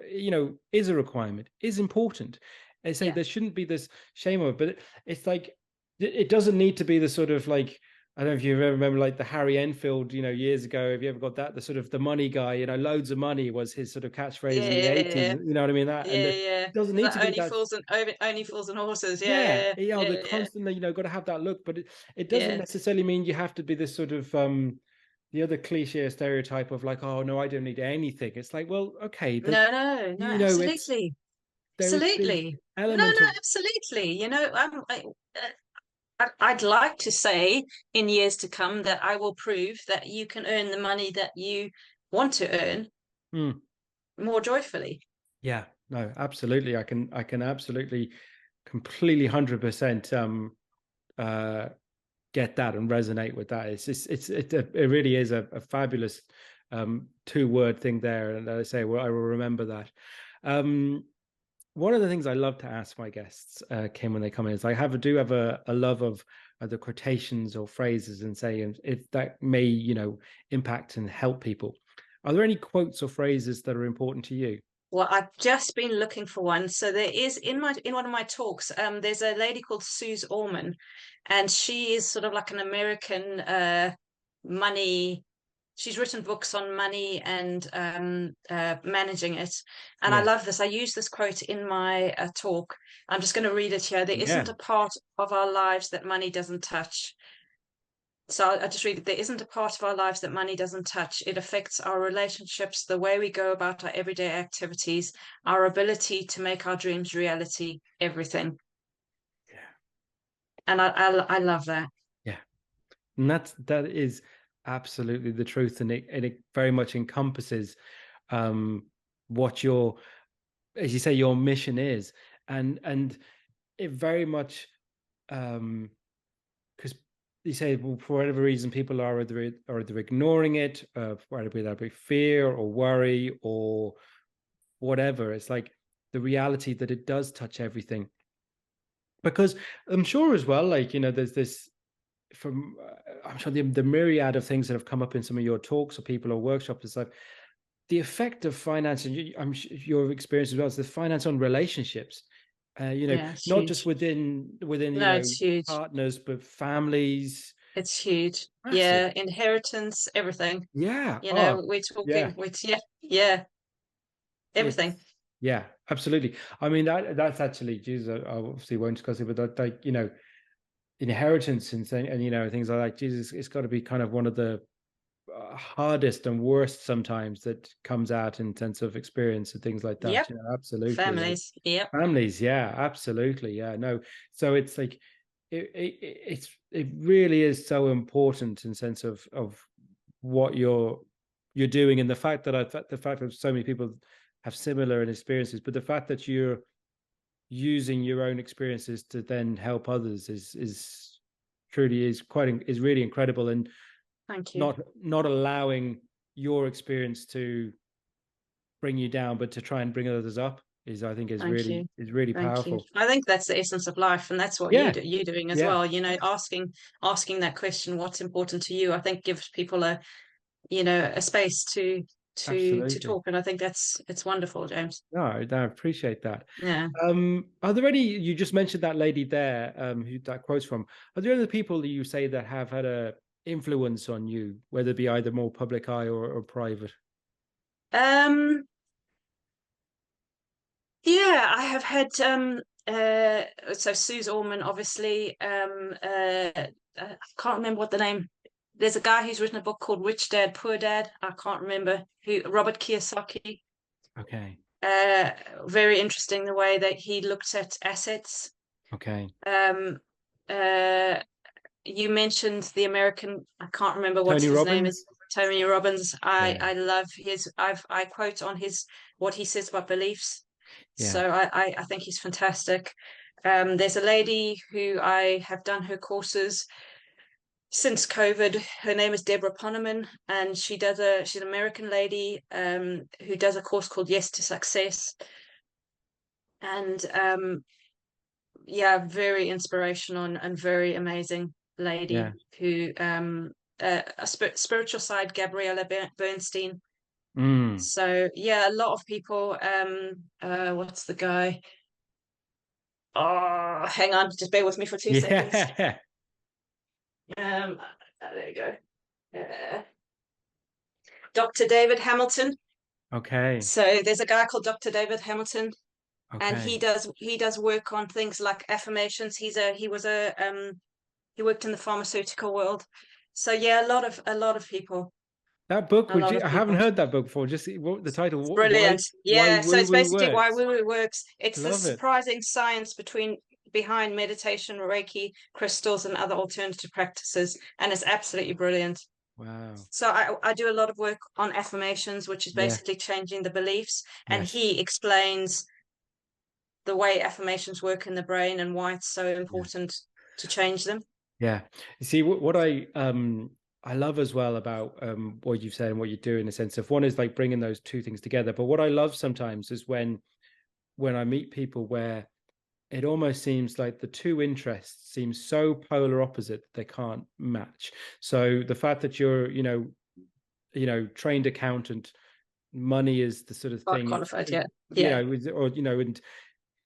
is a requirement, is important. I say Yeah. there shouldn't be this shame of it, but it's like, it doesn't need to be the sort of like, I don't know if you remember like the Harry Enfield, years ago. Have you ever got that? The sort of the money guy, loads of money was his sort of catchphrase Yeah, in the yeah, 80s. yeah, You know what I mean? That, and yeah, it yeah. doesn't need to The be only that. fools and only fools and horses. Yeah, Yeah, yeah, the yeah, yeah, constantly, got to have that look, but it doesn't yeah. necessarily mean you have to be this sort of the other cliche stereotype of like, oh no, I don't need anything. It's like, well, okay, that, No, no, no, it's, absolutely, there's this absolutely. No, element no, of, absolutely. I'd like to say in years to come that I will prove that you can earn the money that you want to earn hmm, more joyfully. yeah, no, absolutely. I can absolutely completely 100% uh get that and resonate with that. It's just, it really is a fabulous two-word thing there. And I say, well, I will remember that. One of the things I love to ask my guests, Kim, when they come in, is I do have a love of the quotations or phrases, and say, and if that may, impact and help people. Are there any quotes or phrases that are important to you? Well, I've just been looking for one. So there is in one of my talks, there's a lady called Suze Orman, and she is sort of like an American money. She's written books on money and managing it. And I Yeah, love this. I use this quote in my talk. I'm just going to read it here. There isn't yeah, a part of our lives that money doesn't touch. So I just read it. There isn't a part of our lives that money doesn't touch. It affects our relationships, the way we go about our everyday activities, our ability to make our dreams reality, everything. yeah, And I love that. yeah. And that is absolutely the truth, and it very much encompasses what your, as you say, your mission is, and it very much, because you say, well, for whatever reason, people are either ignoring it, whether that be fear or worry or whatever. It's like the reality that it does touch everything, because I'm sure as well, like, there's this, from I'm sure the myriad of things that have come up in some of your talks or people or workshops and stuff, the effect of finance, and I'm sure your experience as well, is the finance on relationships. Yeah, it's Not just huge. within No, it's huge. partners, but families. It's huge. Massive. Yeah, inheritance, everything. Yeah. Oh, We're yeah. talking, which, yeah, yeah, It's, everything. yeah, absolutely. I mean, that's actually, Jesus, I obviously won't discuss it, but that, like, inheritance and things like that. Jesus, it's got to be kind of one of the hardest and worst sometimes that comes out in sense of experience and things like that. Yep. Absolutely. Families. Yep. Families, yeah, absolutely, yeah, no. So it's like, it really is so important in sense of what your you're doing, and the fact that so many people have similar experiences, but the fact that you're using your own experiences to then help others is truly is really incredible. And thank you. Not allowing your experience to bring you down, but to try and bring others up is, I think, is really powerful. I think that's the essence of life, and that's what Yeah, you're doing as well. You know, asking that question, what's important to you, I think gives people a, you know, a space to talk, and I think it's wonderful, James. No, I appreciate that. Yeah. Are there any, you just mentioned that lady there, who that quote's from, are there other people that you say that have had a influence on you, whether it be either more public eye or private? Yeah, I have had so Suze Orman, obviously. I can't remember what the name. There's a guy who's written a book called Rich Dad, Poor Dad. I can't remember who. Robert Kiyosaki. Okay. Very interesting the way that he looked at assets. Okay. You mentioned the American. I can't remember what Tony his Robbins? name is. Tony Robbins. Yeah. I love his. I quote on his what he says about beliefs. Yeah. So I think he's fantastic. There's a lady who I have done her courses since COVID. Her name is 𝗞𝗶𝗺 𝗠𝘀𝘁𝗵, and she's an American lady who does a course called Yes to Success. And yeah, very inspirational and very amazing lady. Yeah. Who a spiritual side, 𝗂𝗶𝗺 𝗠𝘀. So yeah, a lot of people. What's the guy? Oh, hang on, just bear with me for 2 seconds. There you go. Dr. David Hamilton. Okay. So there's a guy called Dr. David Hamilton, Okay. and he does work on things like affirmations. He worked in the pharmaceutical world. So yeah, a lot of people. That book, I haven't heard that book before. Just the title. It's brilliant. Yeah. So it's basically works. why woo-woo works. It's the Love it. surprising science behind meditation, Reiki, crystals, and other alternative practices. And it's absolutely brilliant. Wow. So I do a lot of work on affirmations, which is basically changing the beliefs. And he explains the way affirmations work in the brain and why it's so important to change them. Yeah. You see, what I love as well about what you've said and what you do, in a sense of, one is like bringing those two things together. But what I love sometimes is when I meet people where it almost seems like the two interests seem so polar opposite they can't match. So the fact that you're, trained accountant, money is the sort of thing, qualified, and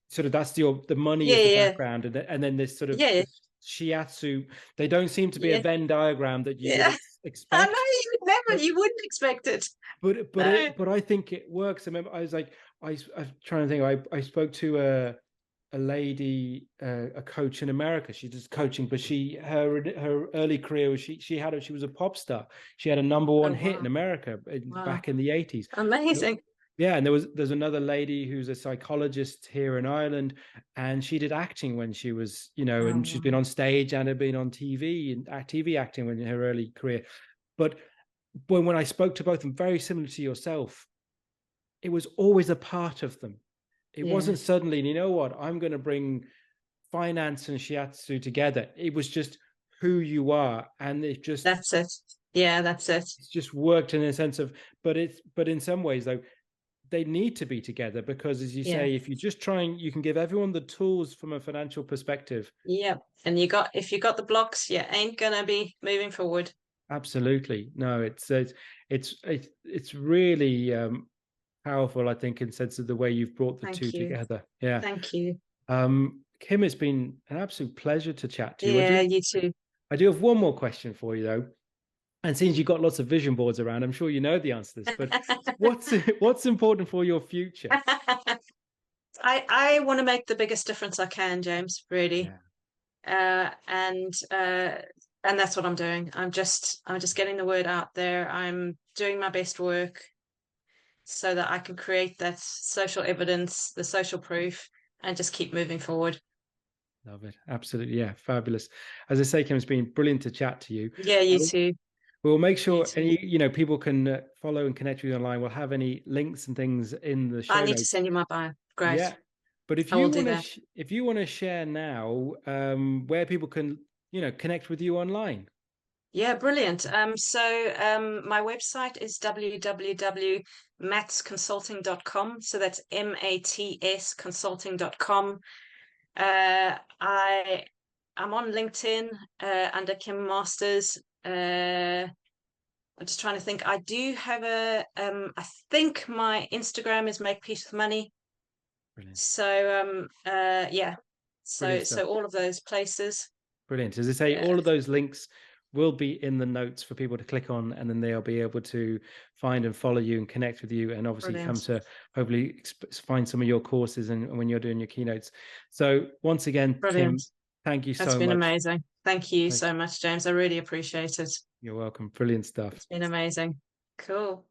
sort of that's the money is the background, and then this sort of shiatsu, they don't seem to be a Venn diagram that you would expect. I know, you wouldn't expect it. But I think it works. I remember I was like, I'm trying to think. I spoke to a lady, a coach in America. She does coaching, but her early career was she was a pop star. She had a #1 hit in America back in the 80s. Amazing. Yeah, and there's another lady who's a psychologist here in Ireland, and she did acting when she was, and she's been on stage and had been on TV and TV acting in her early career. But when I spoke to both of them, very similar to yourself, it was always a part of them. It wasn't suddenly, you know what, I'm going to bring finance and shiatsu together. It was just who you are, and it just that's it. Yeah, that's it. It's just worked in a sense of, but in some ways though, they need to be together, because as you say, if you just you can give everyone the tools from a financial perspective. Yeah, and if you got the blocks, you ain't gonna be moving forward. Absolutely. No, it's really powerful, I think, in sense of the way you've brought the two together. Yeah. Thank you. Kim, it's been an absolute pleasure to chat to you. Yeah, you too. I do have one more question for you though. And since you've got lots of vision boards around, I'm sure you know the answer to this, but what's important for your future? I want to make the biggest difference I can, James, really. And that's what I'm doing. I'm just getting the word out there. I'm doing my best work so that I can create that social evidence, the social proof, and just keep moving forward. Love it. Absolutely. Yeah. Fabulous. As I say, Kim, it's been brilliant to chat to you. Yeah, you too. We'll make sure too. any, you know, people can follow and connect with you online. We'll have any links and things in the show I need to notes. send you my bio. Great. Yeah. But if I you will do want that. to, if you want to share now, where people can, you know, connect with you online. Yeah, brilliant. My website is www.matsconsulting.com. So that's MATS consulting.com. I'm on LinkedIn under Kim Masters. I'm just trying to think. I do have I think my Instagram is Make Peace with Money. Brilliant. So yeah. Brilliant So stuff. all of those places. Brilliant. As I say, all of those links will be in the notes for people to click on, and then they'll be able to find and follow you and connect with you, and obviously come to hopefully find some of your courses and when you're doing your keynotes. So once again, Brilliant. Kim, thank you so much. That's been amazing. Thank you so much, James. I really appreciate it. You're welcome. Brilliant stuff. It's been amazing. Cool.